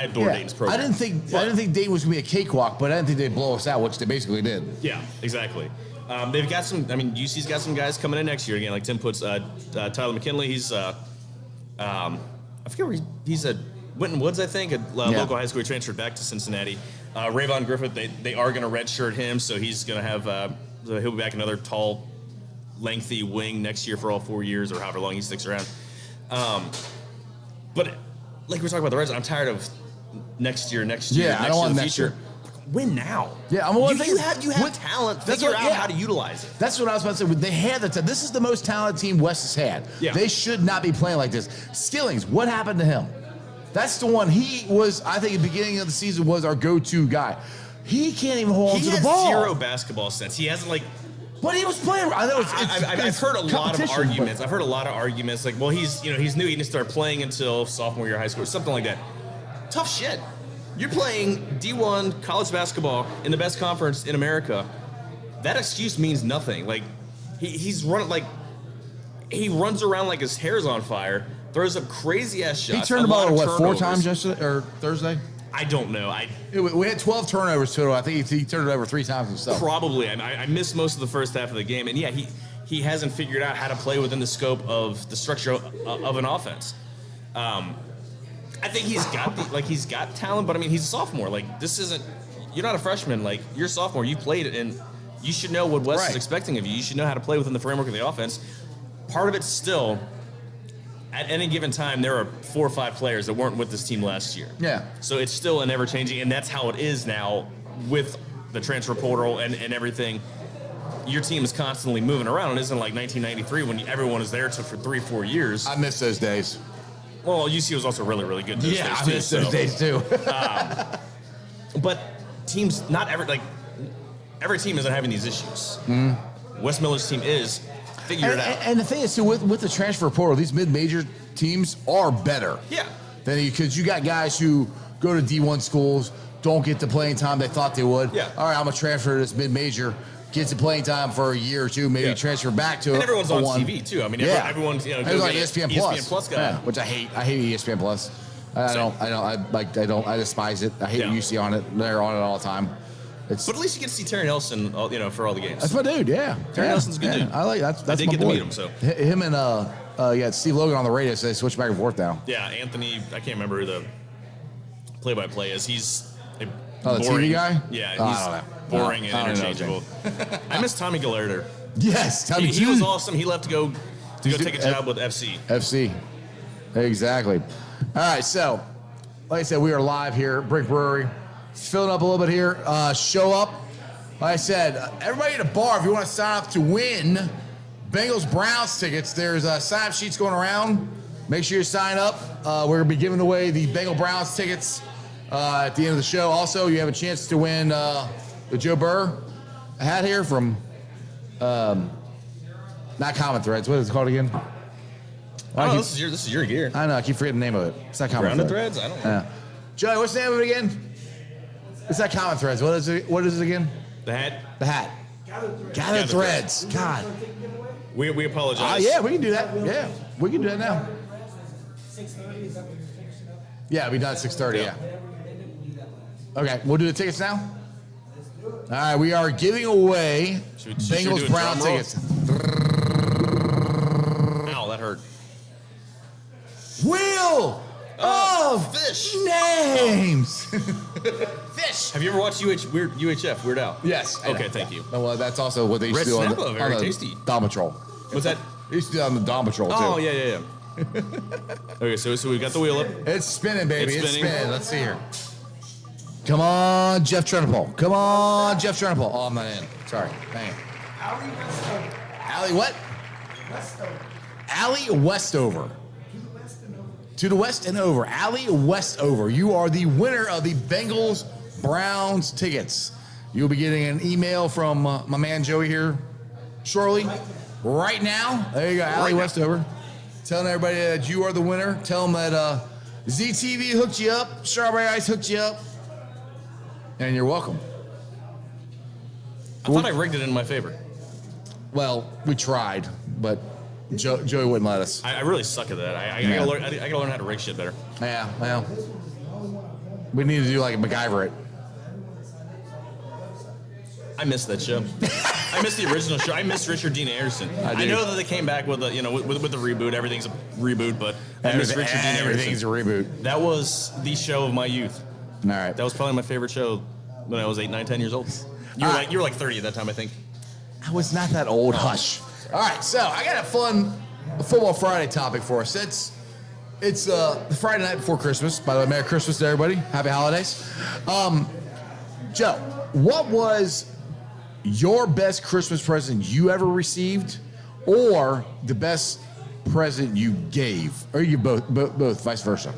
adore Dayton's program. I didn't think Dayton was gonna be a cakewalk, but I didn't think they'd blow us out, which they basically did. Yeah, exactly. They've got some. I mean, UC's got some guys coming in next year again. Like Tim puts Tyler McKinley. He's I forget where he's at. Winton Woods, I think, at local high school. He transferred back to Cincinnati. Rayvon Griffith, they are going to redshirt him, so he's going to have he'll be back another tall, lengthy wing next year for all 4 years or however long he sticks around. But like we were talking about the Reds, I'm tired of next year. Yeah, next I year, don't want the next future. year. Win now. Yeah, I'm one thing. You have talent. Figure out how to utilize it. That's what I was about to say. They had the time. This is the most talented team West has had. Yeah. They should not be playing like this. Skillings, what happened to him? That's the one. He was, I think, at the beginning of the season was our go-to guy. He can't even hold on to the ball. He has zero basketball sense. He hasn't But he was playing. I know I've heard a lot of arguments. But I've heard a lot of arguments like, well, he's new. He didn't start playing until sophomore year of high school or something like that. Tough shit. You're playing D1 college basketball in the best conference in America. That excuse means nothing. Like he's running he runs around like his hair's on fire. Throws up crazy ass shots. he turned the ball what 4 times yesterday or Thursday? I don't know. We had 12 turnovers total. I think he turned it over 3 times himself. Probably. I missed most of the first half of the game, and yeah, he hasn't figured out how to play within the scope of the structure of an offense. I think he's got talent, but I mean he's a sophomore. Like this isn't. You're not a freshman. Like you're a sophomore. You played it, and you should know what Wes is expecting of you. You should know how to play within the framework of the offense. Part of it's still. At any given time, there are 4 or 5 players that weren't with this team last year. Yeah. So it's still an ever-changing, and that's how it is now with the transfer portal and everything. Your team is constantly moving around. It isn't like 1993 when everyone is there for 3-4 years. I miss those days. Well, UC was also really, really good those days, I miss those days, too. But teams, every team isn't having these issues. Wes Miller's team is. Figure it out. And the thing is, too, with the transfer portal, these mid-major teams are better. Yeah. Because you got guys who go to D1 schools, don't get the playing time they thought they would. Yeah. All right, I'm going to transfer to this mid-major, gets the playing time for a year or two, maybe transfer back to it. And everyone's on TV, too. I mean, everyone's, everyone's like ESPN Plus. ESPN Plus guy. Yeah, which I hate. I hate ESPN Plus. I despise it. I hate UC on it. They're on it all the time. But at least you get to see Terry Nelson, for all the games. That's my dude, yeah. Terry Nelson's a good dude. I like that's I did my get boy. to meet him, so. Him and Steve Logan on the radio, so they switch back and forth now. Yeah, Anthony, I can't remember who the play-by-play is. He's a the boring TV guy? Yeah, I he's don't know. boring and interchangeable. I miss Tommy Galerder. Yes, Tommy. He was awesome. He left to go take a job with FC. FC. Exactly. All right, so like I said, we are live here at Brink Brewery. Filling up a little bit here. Show up. Like I said, everybody at the bar, if you want to sign up to win Bengals Browns tickets, there's sign-up sheets going around. Make sure you sign up. We're going to be giving away the Bengal Browns tickets at the end of the show. Also, you have a chance to win the Joe Burr hat here from not Common Threads. What is it called again? This is your gear. I know. I keep forgetting the name of it. It's not Common Grounded Threads. Threads? I don't know. Joey, what's the name of it again? It's not Common Threads. What is it? What is it again? The hat? The hat. Gather Threads. God. We apologize. Yeah, we can do that. Yeah, we can do that now. 6:30, is that what you're finishing up? Yeah, it'll be done at 6:30, yeah. Okay, we'll do the tickets now? All right, we are giving away Bengals Brown tickets. Ow, that hurt. Wheel of Fish. Names. Fish. Have you ever watched UHF, Weird Al? Yes. I Okay, know. thank you. Oh, well, that's also what they used Red to do on Snapper, the, very on the tasty. Dawn Patrol. What's that? They used to do that on the Dawn Patrol, too. Oh, yeah. Okay, so we got the wheel up. It's spinning, baby. It's It's spinning. spinning. Let's see here. Come on, Jeff Trenopole. Come on, Jeff Trenopole. Oh, I'm not in. Sorry. Dang it. Allie Westover. Allie what? Westover. Allie Westover. To the west and over. To the west and over. Allie Westover. You are the winner of the Bengals Browns tickets. You'll be getting an email from my man Joey here shortly. Right now. There you go, Allie Westover. Telling everybody that you are the winner. Tell them that ZTV hooked you up. Strawberry Ice hooked you up. And you're welcome. I thought I rigged it in my favor. Well, we tried, but Joey wouldn't let us. I really suck at that. I Yeah. gotta learn how to rig shit better. Yeah, well, we need to do like a MacGyver it. I missed that show. I missed the original show. I missed Richard Dean Anderson. I I do. know that they came back with with the reboot. Everything's a reboot, but I missed Richard Dean Everything's a Anderson. reboot. That was the show of my youth. All right. That was probably my favorite show when I was 8, 9, 10 years old. You were like 30 at that time, I think. I was not that old. Hush. All right, so I got a fun Football Friday topic for us. It's the Friday night before Christmas. By the way, Merry Christmas to everybody. Happy holidays. Joe, what was your best Christmas present you ever received, or the best present you gave, or you both, vice versa?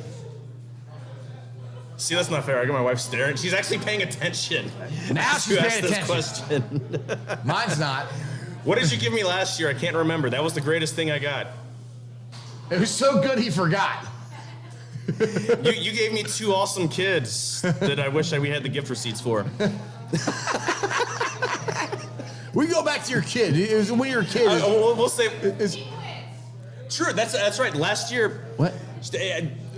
See, that's not fair. I got my wife staring. She's actually paying attention. Now as she's you paying ask this attention. question. Mine's not. What did you give me last year? I can't remember. That was the greatest thing I got. It was so good he forgot. You gave me 2 awesome kids that I wish we had the gift receipts for. We go back to your kid. It was when you were a kid. We'll say. True, that's right. Last year. What?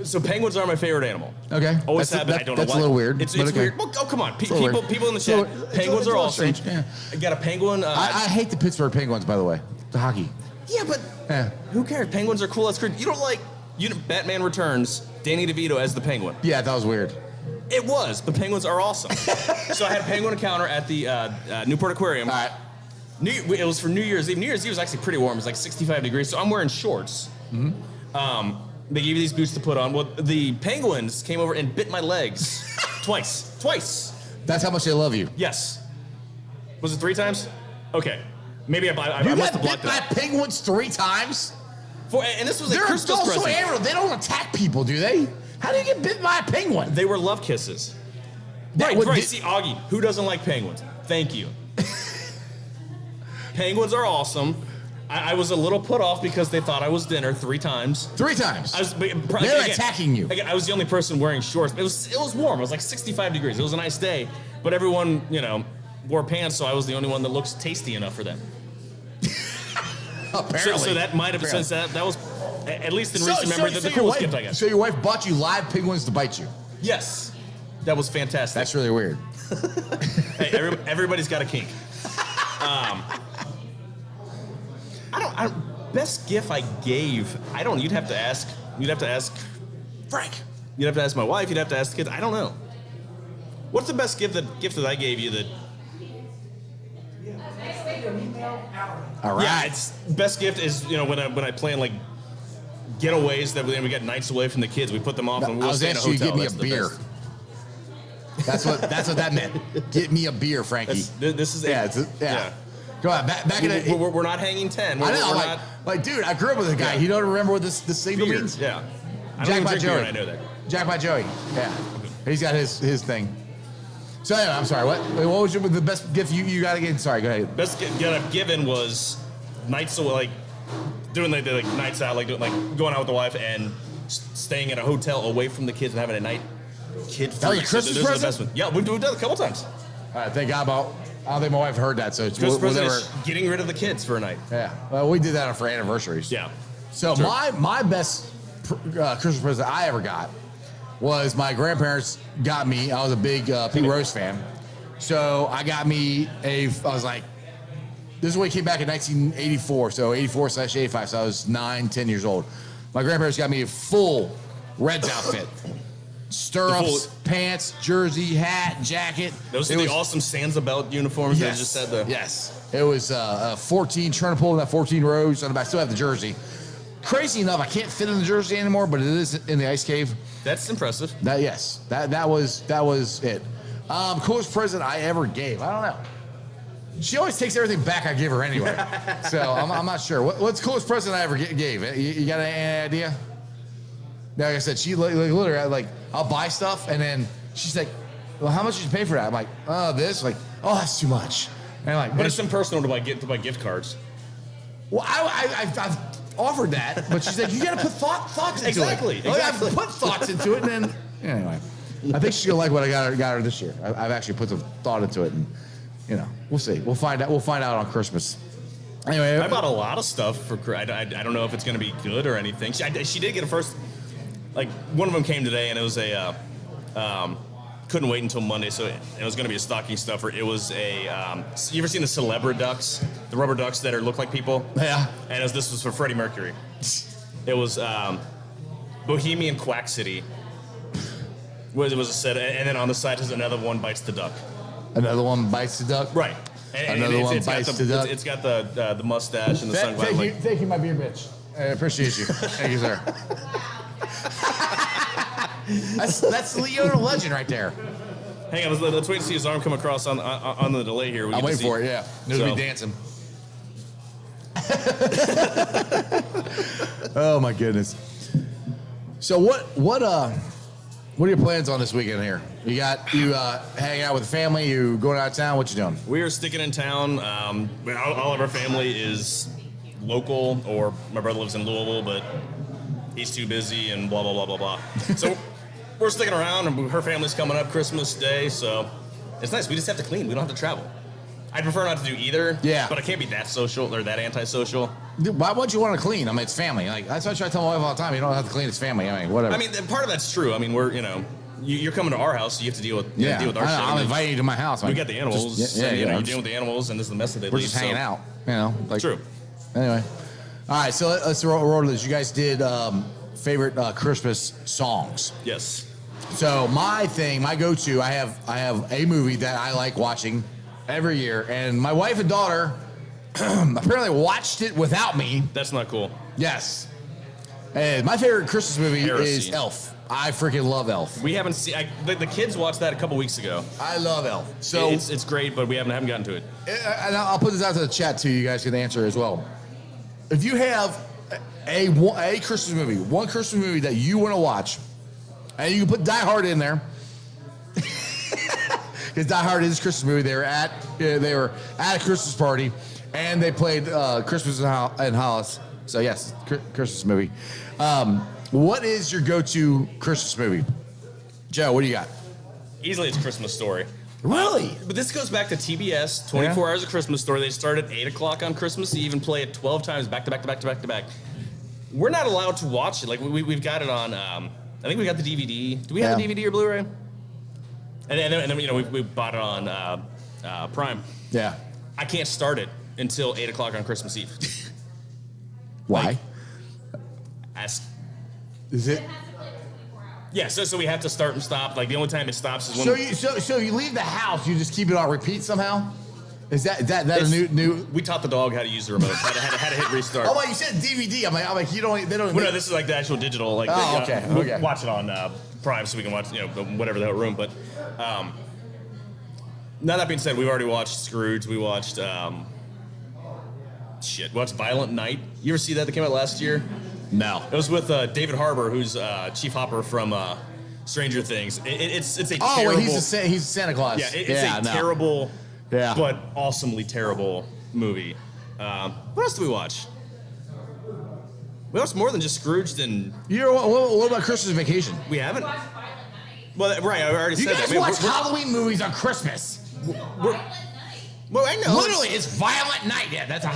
So penguins are my favorite animal. Okay. Always have been. I don't know why. That's a little weird. It's okay. weird. Well, oh, come on. little weird. People in the chat. Penguins are awesome. Strange, yeah. I got a penguin. I hate the Pittsburgh Penguins, by the way. The hockey. Yeah, but Yeah. who cares? Penguins are cool. That's great. You don't like. Batman Returns. Danny DeVito as the penguin. Yeah, that was weird. It was. The penguins are awesome. So I had a penguin encounter at the Newport Aquarium. All right. It was for New Year's Eve. New Year's Eve was actually pretty warm. It was like 65 degrees. So I'm wearing shorts. Mm-hmm. They gave you these boots to put on. Well, the penguins came over and bit my legs twice. That's how much they love you. Yes. Was it 3 times? Okay. Maybe I You must got have bit blocked by it out. penguins 3 times? And this was a They're Christmas also present. animal. They don't attack people, do they? How do you get bit by a penguin? They were love kisses. That would Right. be- See, Augie, who doesn't like penguins? Thank you. Penguins are awesome. I was a little put off because they thought I was dinner 3 times. 3 times. They're attacking you. Again, I was the only person wearing shorts. It was warm. It was like 65 degrees. It was a nice day, but everyone, wore pants, so I was the only one that looks tasty enough for them. Apparently. So that might have, since that was, at least in recent memory, the your coolest wife, gift, I guess. So your wife bought you live penguins to bite you. Yes, that was fantastic. That's really weird. Hey, everybody's got a kink. I don't. Best gift I gave. I don't. You'd have to ask. Frank. You'd have to ask my wife. You'd have to ask the kids. I don't know. What's the best gift that I gave you that? All right. Yeah, it's best gift is when I plan like getaways that we get nights away from the kids. We put them off and I we'll was stay in a asking you to hotel. get me a That's beer. the That's what that meant. Get me a beer, Frankie. This is Yeah, yeah. Go on, back in the. We're not hanging 10. I know, We're like, dude, I grew up with a guy. Yeah. You don't remember what this signal beer. means? Yeah. I don't Jack even by drink beer, Joey. and I know that. Jack by Joey. Yeah, he's got his thing. So anyway, I'm sorry. What was the best gift you got again? Sorry, go ahead. Best gift I've given was nights away, like doing like nights out, like going out with the wife and staying in a hotel away from the kids and having a night kid free. That was a Christmas Those are the present? best ones. Yeah, we've done it a couple times. All right, thank God about. I don't think my wife heard that, so it's Christmas present whatever. is getting rid of the kids for a night. Yeah, well, we did that for anniversaries. Yeah. So Sure. my best Christmas present I ever got was my grandparents got me. I was a big Pete Rose fan, so I got me I was like, this is when he came back in 1984, so 84/85. So I was 9, 10 years old. My grandparents got me a full Reds outfit. Stirrups, pants, jersey, hat, jacket. Those are the awesome Sansa belt uniforms that I just said. Yes. It was 14, trying to pull in that 14 rows on the back. Still have the jersey. Crazy enough, I can't fit in the jersey anymore, but it is in the ice cave. That's impressive. That was it. Coolest present I ever gave. I don't know. She always takes everything back I give her anyway. So I'm not sure. What's the coolest present I ever gave? You got any idea? Like I said, she literally I'll buy stuff and then she's like, "Well, how much did you pay for that?" I'm like, "Oh, this." Like, "Oh, that's too much." And I'm like, But it's impersonal to buy gift cards. Well, I've offered that, but she's like, "You got to put thoughts into Exactly, it." Like, exactly. I've put thoughts into it, and then anyway, I think she's gonna like what I got her this year. I've actually put some thought into it, and we'll see. We'll find out. We'll find out on Christmas. Anyway, I bought a lot of stuff for. I don't know if it's going to be good or anything. She did get a first. Like one of them came today, and it was a. Couldn't wait until Monday, so it was going to be a stocking stuffer. It was a. You ever seen the Celebra ducks? The rubber ducks that look like people. Yeah. And this was for Freddie Mercury. It was Bohemian Quack City. It was a set, and then on the side is another one bites the duck. Another one bites the duck. Right. And Another one bites the duck. It's got the mustache and the sunglasses. Thank you, my beer bitch. I appreciate you. Thank you, sir. That's Leona legend right there. Hang on, let's wait to see his arm come across on the delay here. I'm waiting for it. Yeah, there's me dancing. Oh my goodness. So what are your plans on this weekend here? You hanging out with the family? You going out of town? What you doing? We are sticking in town. All of our family is local, or my brother lives in Louisville, but he's too busy and blah blah blah blah blah. So we're sticking around, and her family's coming up Christmas Day, so it's nice. We just have to clean. We don't have to travel. I'd prefer not to do either. Yeah. But I can't be that social or that antisocial. Why would you want to clean? I mean, it's family. Like that's what I try to tell my wife all the time. You don't have to clean. It's family. I mean, whatever. I mean, part of that's true. I mean, we're you're coming to our house, so you have to deal with deal with our shit. I'm inviting you to my house. We got the animals. You're dealing with the animals, and this is the mess that they We're leave. just hanging out. You know. Like, true. Anyway, all right. So let's roll to this. You guys did favorite Christmas songs. Yes. So my go-to, I have a movie that I like watching every year, and my wife and daughter apparently watched it without me. That's not cool. Yes. And my favorite Christmas movie Heresy. is Elf. I freaking love Elf. We haven't seen. The kids watched that a couple weeks ago. I love Elf. So it's great, but we haven't gotten to it. And I'll put this out to the chat too. You guys can answer as well. If you have a Christmas movie, one Christmas movie that you want to watch, and you can put Die Hard in there, because Die Hard is a Christmas movie. They were at a Christmas party, and they played Christmas in Hollis. So yes, Christmas movie. What is your go-to Christmas movie? Joe, what do you got? Easily, it's Christmas Story. Really? But this goes back to TBS, 24 Hours of Christmas Story. They start at 8 o'clock on Christmas Eve and play it 12 times back to back to back to back to back. We're not allowed to watch it. Like, we've got it on, I think we got the DVD. Do we have a DVD or Blu-ray? And then we bought it on Prime. Yeah. I can't start it until 8 o'clock on Christmas Eve. Why? Ask. Is it? Yeah, so we have to start and stop. Like, the only time it stops is when... So you leave the house, you just keep it on repeat somehow? Is that a new? We taught the dog how to use the remote, how to hit restart. Oh, well, you said DVD. I'm like, they don't. Well, no, this is like the actual digital. Like, okay. We'll watch it on Prime, so we can watch, whatever the hell room. But now that being said, we've already watched Scrooge. We watched watched Violent Night. You ever see that came out last year? No. It was with David Harbour, who's Chief Hopper from Stranger Things. It's a terrible... Oh, wait, he's Santa Claus. Yeah, it's a terrible, yeah, but awesomely terrible movie. What else do we watch? We watched more than just Scrooged, and... What about Christmas Vacation? We haven't? Well, right, I already said that. You guys watch Halloween movies on Christmas. Well, I know. Literally, it's Violent Night. Yeah, that's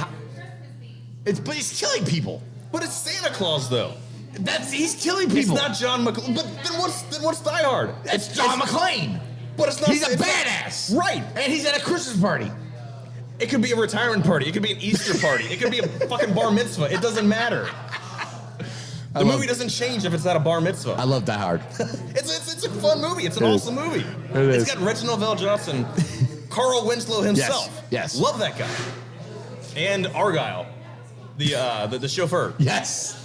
but he's killing people. But it's Santa Claus, though. He's killing people. It's not John McClane. But then what's Die Hard? It's John McClane. But it's not. He's a badass. Right. And he's at a Christmas party. It could be a retirement party. It could be an Easter party. It could be a fucking bar mitzvah. It doesn't matter. The movie doesn't change if it's not a bar mitzvah. I love Die Hard. It's a fun movie. It's an awesome movie. It's got Reginald Val Johnson, Carl Winslow himself. Yes. Love that guy. And Argyle, the chauffeur. Yes.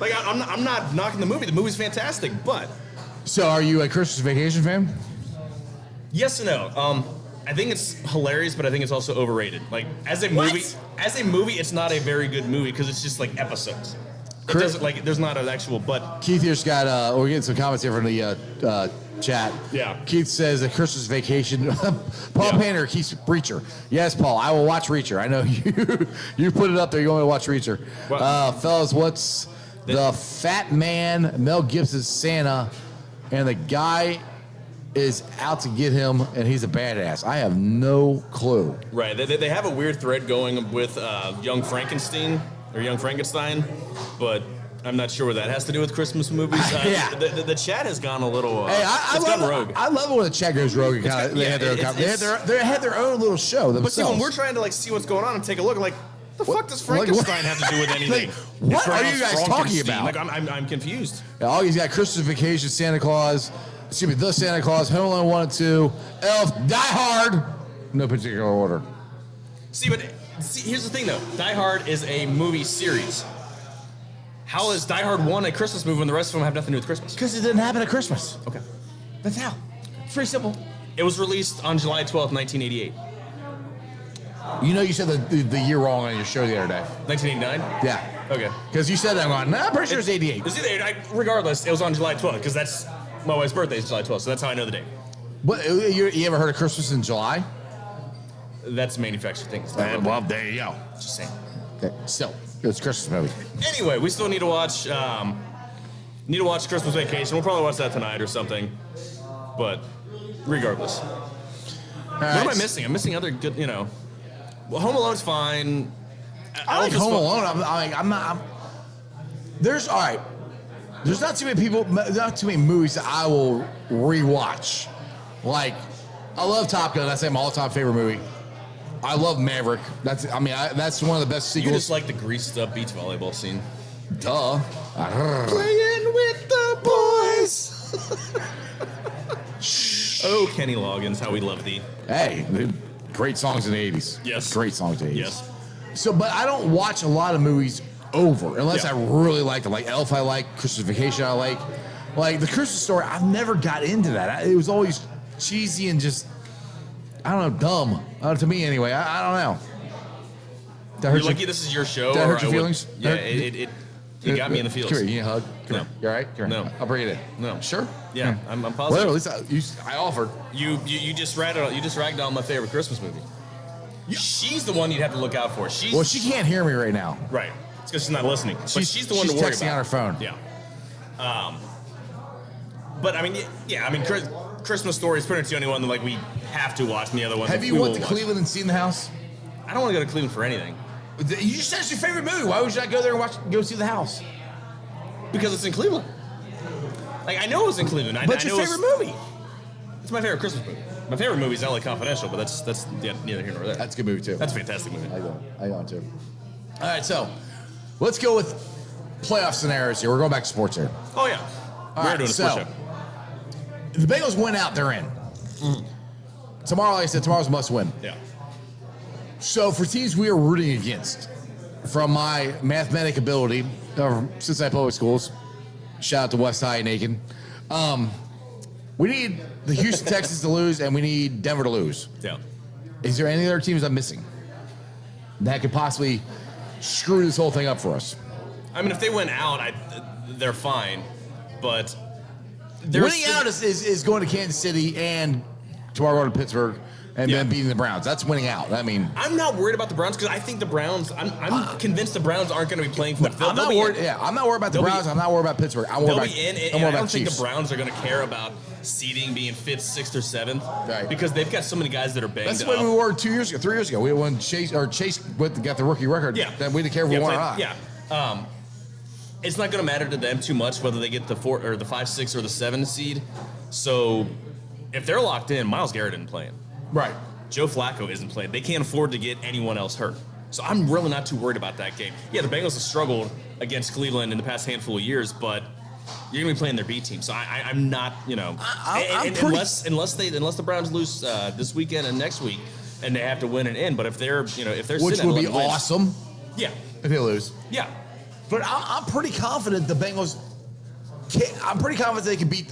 Like, I'm not knocking the movie. The movie's fantastic, but... So are you a Christmas Vacation fan? Yes and no. I think it's hilarious, but I think it's also overrated. Like, as a movie, it's not a very good movie because it's just like episodes. It doesn't, like, there's not an actual, but... Keith here's got, we're getting some comments here from the chat. Yeah. Keith says a Christmas Vacation. Paul Painter, Keith's Reacher. Yes, Paul, I will watch Reacher. I know you put it up there. You want me to watch Reacher. Fellas, what's the fat man, Mel Gibson's Santa, and the guy is out to get him, and he's a badass? I have no clue. Right. They have a weird thread going with Young Frankenstein, but I'm not sure what that has to do with Christmas movies. Yeah. The chat has gone a little. Hey, it's gone rogue. I love it when the chat goes rogue. They had their own little show themselves. But see, when we're trying to see what's going on and take a look, like, the fuck does Frankenstein have to do with anything? What are you guys talking about? Like, I'm confused. Yeah, he's got Christmas Vacation, Santa Claus, The Santa Claus, Home Alone 1 and 2, Elf, Die Hard, no particular order. See, here's the thing, though. Die Hard is a movie series. How is Die Hard 1 a Christmas movie when the rest of them have nothing to do with Christmas? Because it didn't happen at Christmas. Okay. That's how. It's pretty simple. It was released on July 12th, 1988. You know, you said the year wrong on your show the other day. 1989? Yeah. Okay. Because you said that, I'm going, nah, I'm pretty sure it's 88. Regardless, it was on July 12th because that's my wife's birthday is July 12th, so that's how I know the date. What, you ever heard of Christmas in July? That's a manufactured thing. Well, there you go. Just saying. Okay. Still, it's a Christmas movie. Anyway, we still need to watch Christmas Vacation. We'll probably watch that tonight or something. But regardless. What am I missing? I'm missing other good, Well, Home Alone's fine. I like Home Alone. I'm not. There's all right. There's not too many movies that I will rewatch. Like, I love Top Gun. That's my all-time favorite movie. I love Maverick. That's one of the best You sequels. just like the greased up beach volleyball scene. Duh. Playing with the boys. Oh, Kenny Loggins, how we love thee. Hey, great songs in the 80s. Yes. Great songs in the 80s. Yes. So, but I don't watch a lot of movies over unless Yeah. I really like them. Like Elf, I like. Christmas Vacation, I like. Like the Christmas Story, I've never got into that. It was always cheesy and just, I don't know, dumb. To me, anyway. I don't know. You're lucky this is your show. Did I or hurt your would- feelings? Yeah, it got me in the feels. Come here, you need a hug? Come No. here. You all right? Come here. No. I'll bring it in. No. Sure? Yeah, I'm Well, positive. at least I offered. You just ragged on my favorite Christmas movie. She's the one you'd have to look out for. Well, she can't hear me right now. Right. It's because she's not listening. But she's the one to she's worry texting about. on her phone. Yeah. But I mean, Christmas Story is pretty much the only one that we have to watch, and the other ones Have we you will went to watch. Cleveland and seen the house? I don't want to go to Cleveland for anything You just said it's your favorite movie. Why would you not go there and go see the house? because it's in Cleveland. Like I know it was in Cleveland. But I your know favorite movie? It's my favorite Christmas movie. My favorite movie is LA Confidential, but that's neither here nor there. That's a good movie too. That's a fantastic movie. I go on too. All right, so let's go with playoff scenarios here. We're going back to sports here. Oh yeah. All We're right, doing a sports so show. the Bengals win out, they're in. Tomorrow, like I said, tomorrow's a must win. Yeah. So for teams we are rooting against, from my mathematic ability, Cincinnati Public Schools, shout out to West High and Aiken, we need the Houston Texans to lose, and we need Denver to lose. Yeah. Is there any other teams I'm missing that could possibly screw this whole thing up for us? I mean, if they went out, they're fine, but Winning out is going to Kansas City and tomorrow going to Pittsburgh and then beating the Browns. That's winning out. I mean, I'm not worried about the Browns because I think the Browns. I'm convinced the Browns aren't going to be playing for it. I'm not worried. I'm not worried about the they'll be- Browns. I'm not worried about Pittsburgh. I'm worried They'll about. be in, I'm and worried I about don't think Chiefs. the Browns are going to care about seeding being 5th, 6th, or 7th, Right. because they've got so many guys that are banged That's up. the way we were 2 years ago, 3 years ago. We won Chase got the rookie record. Yeah. Then we didn't care if we won or not. Yeah. It's not going to matter to them too much whether they get the 4 or the 5, 6, or the 7 seed. So if they're locked in, Myles Garrett isn't playing. Right. Joe Flacco isn't playing. They can't afford to get anyone else hurt. So I'm really not too worried about that game. Yeah, the Bengals have struggled against Cleveland in the past handful of years, but you're going to be playing their B team. So I'm not, I'm pretty- unless the Browns lose this weekend and next week, and they have to win and in. But if they're Which sitting at would be 11 wins- awesome Yeah, if they lose. yeah. But I'm pretty confident the Bengals. I'm pretty confident they can beat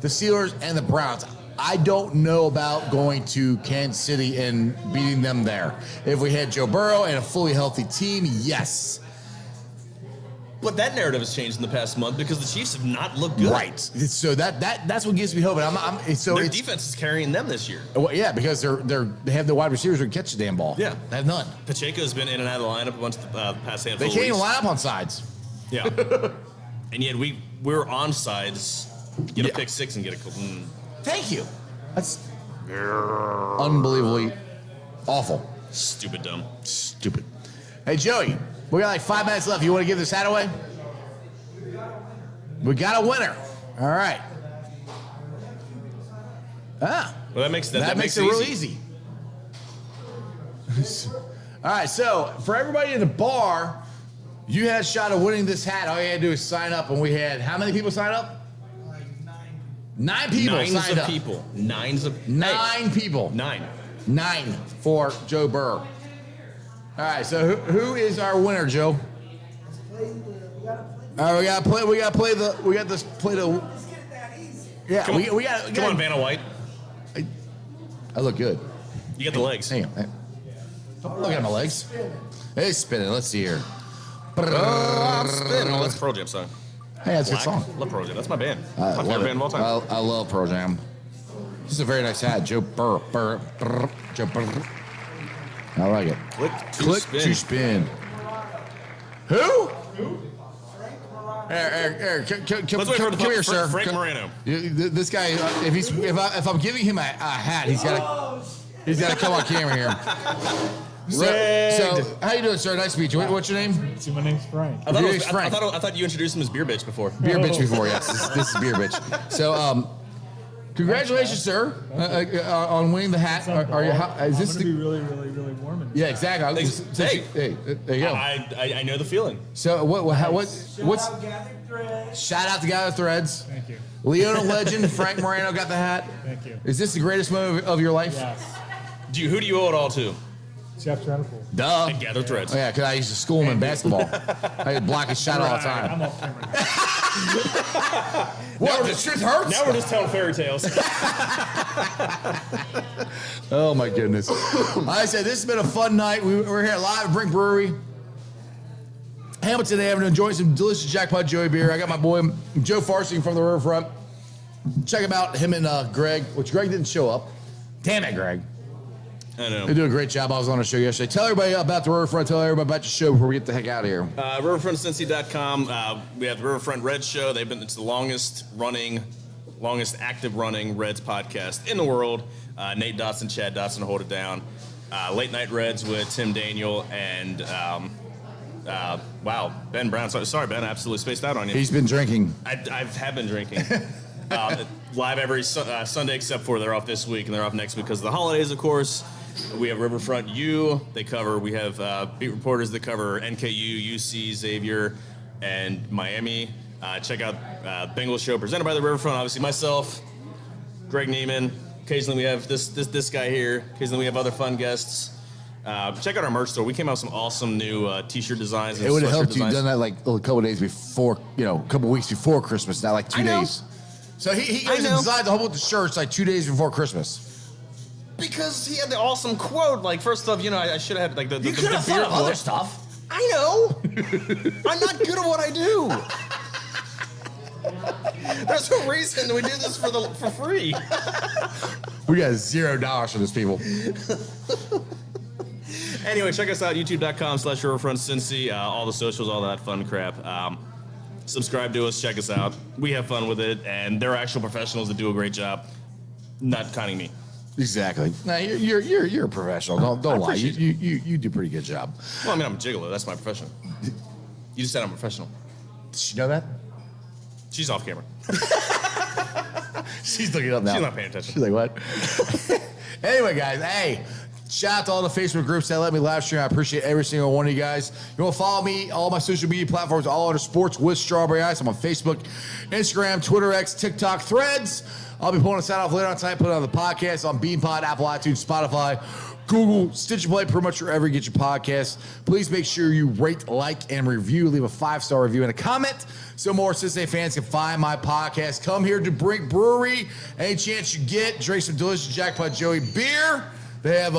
the Steelers and the Browns. I don't know about going to Kansas City and beating them there. If we had Joe Burrow and a fully healthy team, yes. But that narrative has changed in the past month because the Chiefs have not looked good. Right. So that's what gives me hope. And Their defense is carrying them this year. well, yeah, because they have the wide receivers who can catch the damn ball. Yeah. They have none. Pacheco's been in and out of the lineup a bunch the past handful They of can't even weeks. line up on sides. Yeah. And yet we're on sides, get a Yeah. pick 6 and get a couple. Thank you. That's unbelievably awful. Stupid dumb. Stupid. Hey, Joey, we got like 5 minutes left. You want to give this hat away? We got a winner. All right. Ah, Well, that makes it real easy. All right, so for everybody in the bar, you had a shot of winning this hat. All you had to do is sign up, and we had how many people sign up? Like 9. 9 people Nines signed of up. people. Nines of 9 people. 9. 9 for Joe Burrow. All right, so who is our winner, Joe? We got to play All right, we got this play the. Let's get it that easy. Yeah, Come on, we got. Come on, Vanna White. I look good. You get the legs. Hang on. Don't look at my legs. Hey, spinning. Let's see here. I'm spinning. Oh, that's a Pearl Jam song. Hey, that's a good Black. song. Love Pearl Jam. That's my band. I my love favorite it. band of all time. I love Pearl Jam. This is a very nice hat, Joe Burr. Joe Burr. I like it. Click Click to spin. Who? Eric, come Let's wait for the here, sir. Frank Moreno. This guy, if I'm giving him a hat, he's gotta come on camera here. So, how you doing, sir? Nice to meet you. What's your name? See, my name's Frank. I thought, Your name's Frank. I thought you introduced him as Beer Bitch before. Beer bitch before, yes. This is beer bitch. So, congratulations, sir, on winning the hat. Are you? Is this I'm gonna be really, really, really warm in this. Yeah, exactly. Hey. There you go. I know the feeling. So what's Gathered threads. shout out to Gather Threads. Thank you. Leona legend Frank Moreno got the hat. Thank you. Is this the greatest moment of your life? Yes. Who do you owe it all to? Chef Trenipool. Duh. And Gather Threads. Oh yeah, because I used to school him in basketball. I could block his shot all the I'm time. off camera. What? The truth hurts. Now we're just telling fairy tales. Oh my goodness. Like I said, this has been a fun night. We're here live at Brink Brewery, Hamilton Avenue, enjoying some delicious Jackpot Joey beer. I got my boy Joe Farsing from the Riverfront. Check him out, him and Greg, which Greg didn't show up. Damn it, Greg. I know. They do a great job. I was on the show yesterday. Tell everybody about the Riverfront. Tell everybody about your show before we get the heck out of here. RiverfrontCincy.com. We have the Riverfront Reds show. It's the longest active running Reds podcast in the world. Nate Dotson, Chad Dotson hold it down. Late Night Reds with Tim Daniel and Ben Brown. Sorry, Ben, I absolutely spaced out on you. He's been drinking. I have been drinking. Live every Sunday except for they're off this week and they're off next week because of the holidays, of course. We have Riverfront U. We have beat reporters that cover NKU, UC, Xavier, and Miami. Check out Bengals show presented by the Riverfront. Obviously myself, Greg Neiman. Occasionally we have this guy here. Occasionally we have other fun guests. Check out our merch store. We came out with some awesome new T-shirt designs. And It would have sweatshirt helped you designs. done that like a couple days before, a couple weeks before Christmas, not like 2 I know. days. So he I goes and know. designs a whole bunch of shirts like 2 days before Christmas. Because he had the awesome quote. Like, first off, I should have had like the You could have beer thought of other quote. stuff. I know. I'm not good at what I do. There's a reason we do this for free. We got $0 for this, people. Anyway, check us out, youtube.com/RiverfrontCincy, all the socials, all that fun crap. Subscribe to us, check us out. We have fun with it, and they're actual professionals that do a great job. Not counting me. Exactly. Now you're a professional. Don't lie. appreciate You do a pretty good job. Well, I mean, I'm a gigolo. That's my profession. You just said I'm a professional. Did she know that? She's off camera. She's looking up now. She's not paying attention. She's like, what? Anyway, guys, hey, shout out to all the Facebook groups that let me live stream. I appreciate every single one of you guys. You want to follow me, all my social media platforms, all under sports with Strawberry Ice. I'm on Facebook, Instagram, Twitter, X, TikTok, Threads. I'll be pulling this out off later on tonight, put it on the podcast on BeanPod, Apple iTunes, Spotify, Google, Stitcher Play, pretty much wherever you get your podcasts. Please make sure you rate, like, and review. Leave a 5-star review and a comment so more Cincinnati fans can find my podcast. Come here to Brink Brewery. Any chance you get, drink some delicious Jackpot Joey beer. They have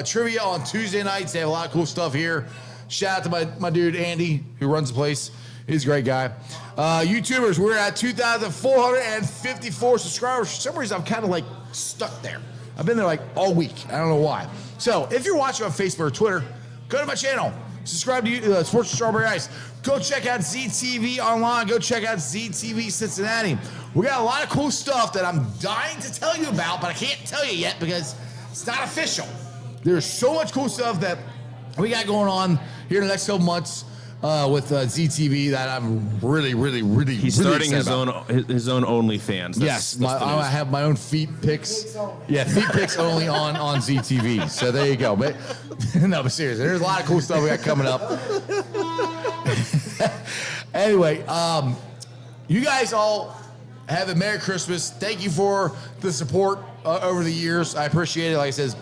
trivia on Tuesday nights. They have a lot of cool stuff here. Shout out to my dude, Andy, who runs the place. He's a great guy. YouTubers, we're at 2,454 subscribers. For some reason, I'm kind of like stuck there. I've been there like all week. I don't know why. So if you're watching on Facebook or Twitter, go to my channel. Subscribe to Sports with Strawberry Ice. Go check out ZTV online. Go check out ZTV Cincinnati. We got a lot of cool stuff that I'm dying to tell you about, but I can't tell you yet because it's not official. There's so much cool stuff that we got going on here in the next couple months with ZTV that I'm really He's really starting his own OnlyFans. Yes, I have my own feet pics. Yeah, feet pics only on ZTV. So there you go. But no, but seriously, there's a lot of cool stuff we got coming up. Anyway, you guys all have a Merry Christmas. Thank you for the support over the years. I appreciate it. Like I said,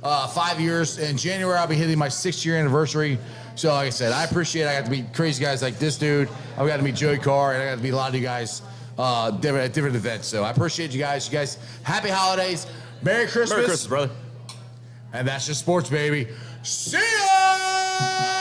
5 years. In January, I'll be hitting my 6-year anniversary. So like I said, I appreciate it. I got to meet crazy guys like this dude. I got to meet Joey Carr, and I got to meet a lot of you guys at different events. So I appreciate you guys. You guys, happy holidays. Merry Christmas. Merry Christmas, brother. And that's just sports, baby. See ya!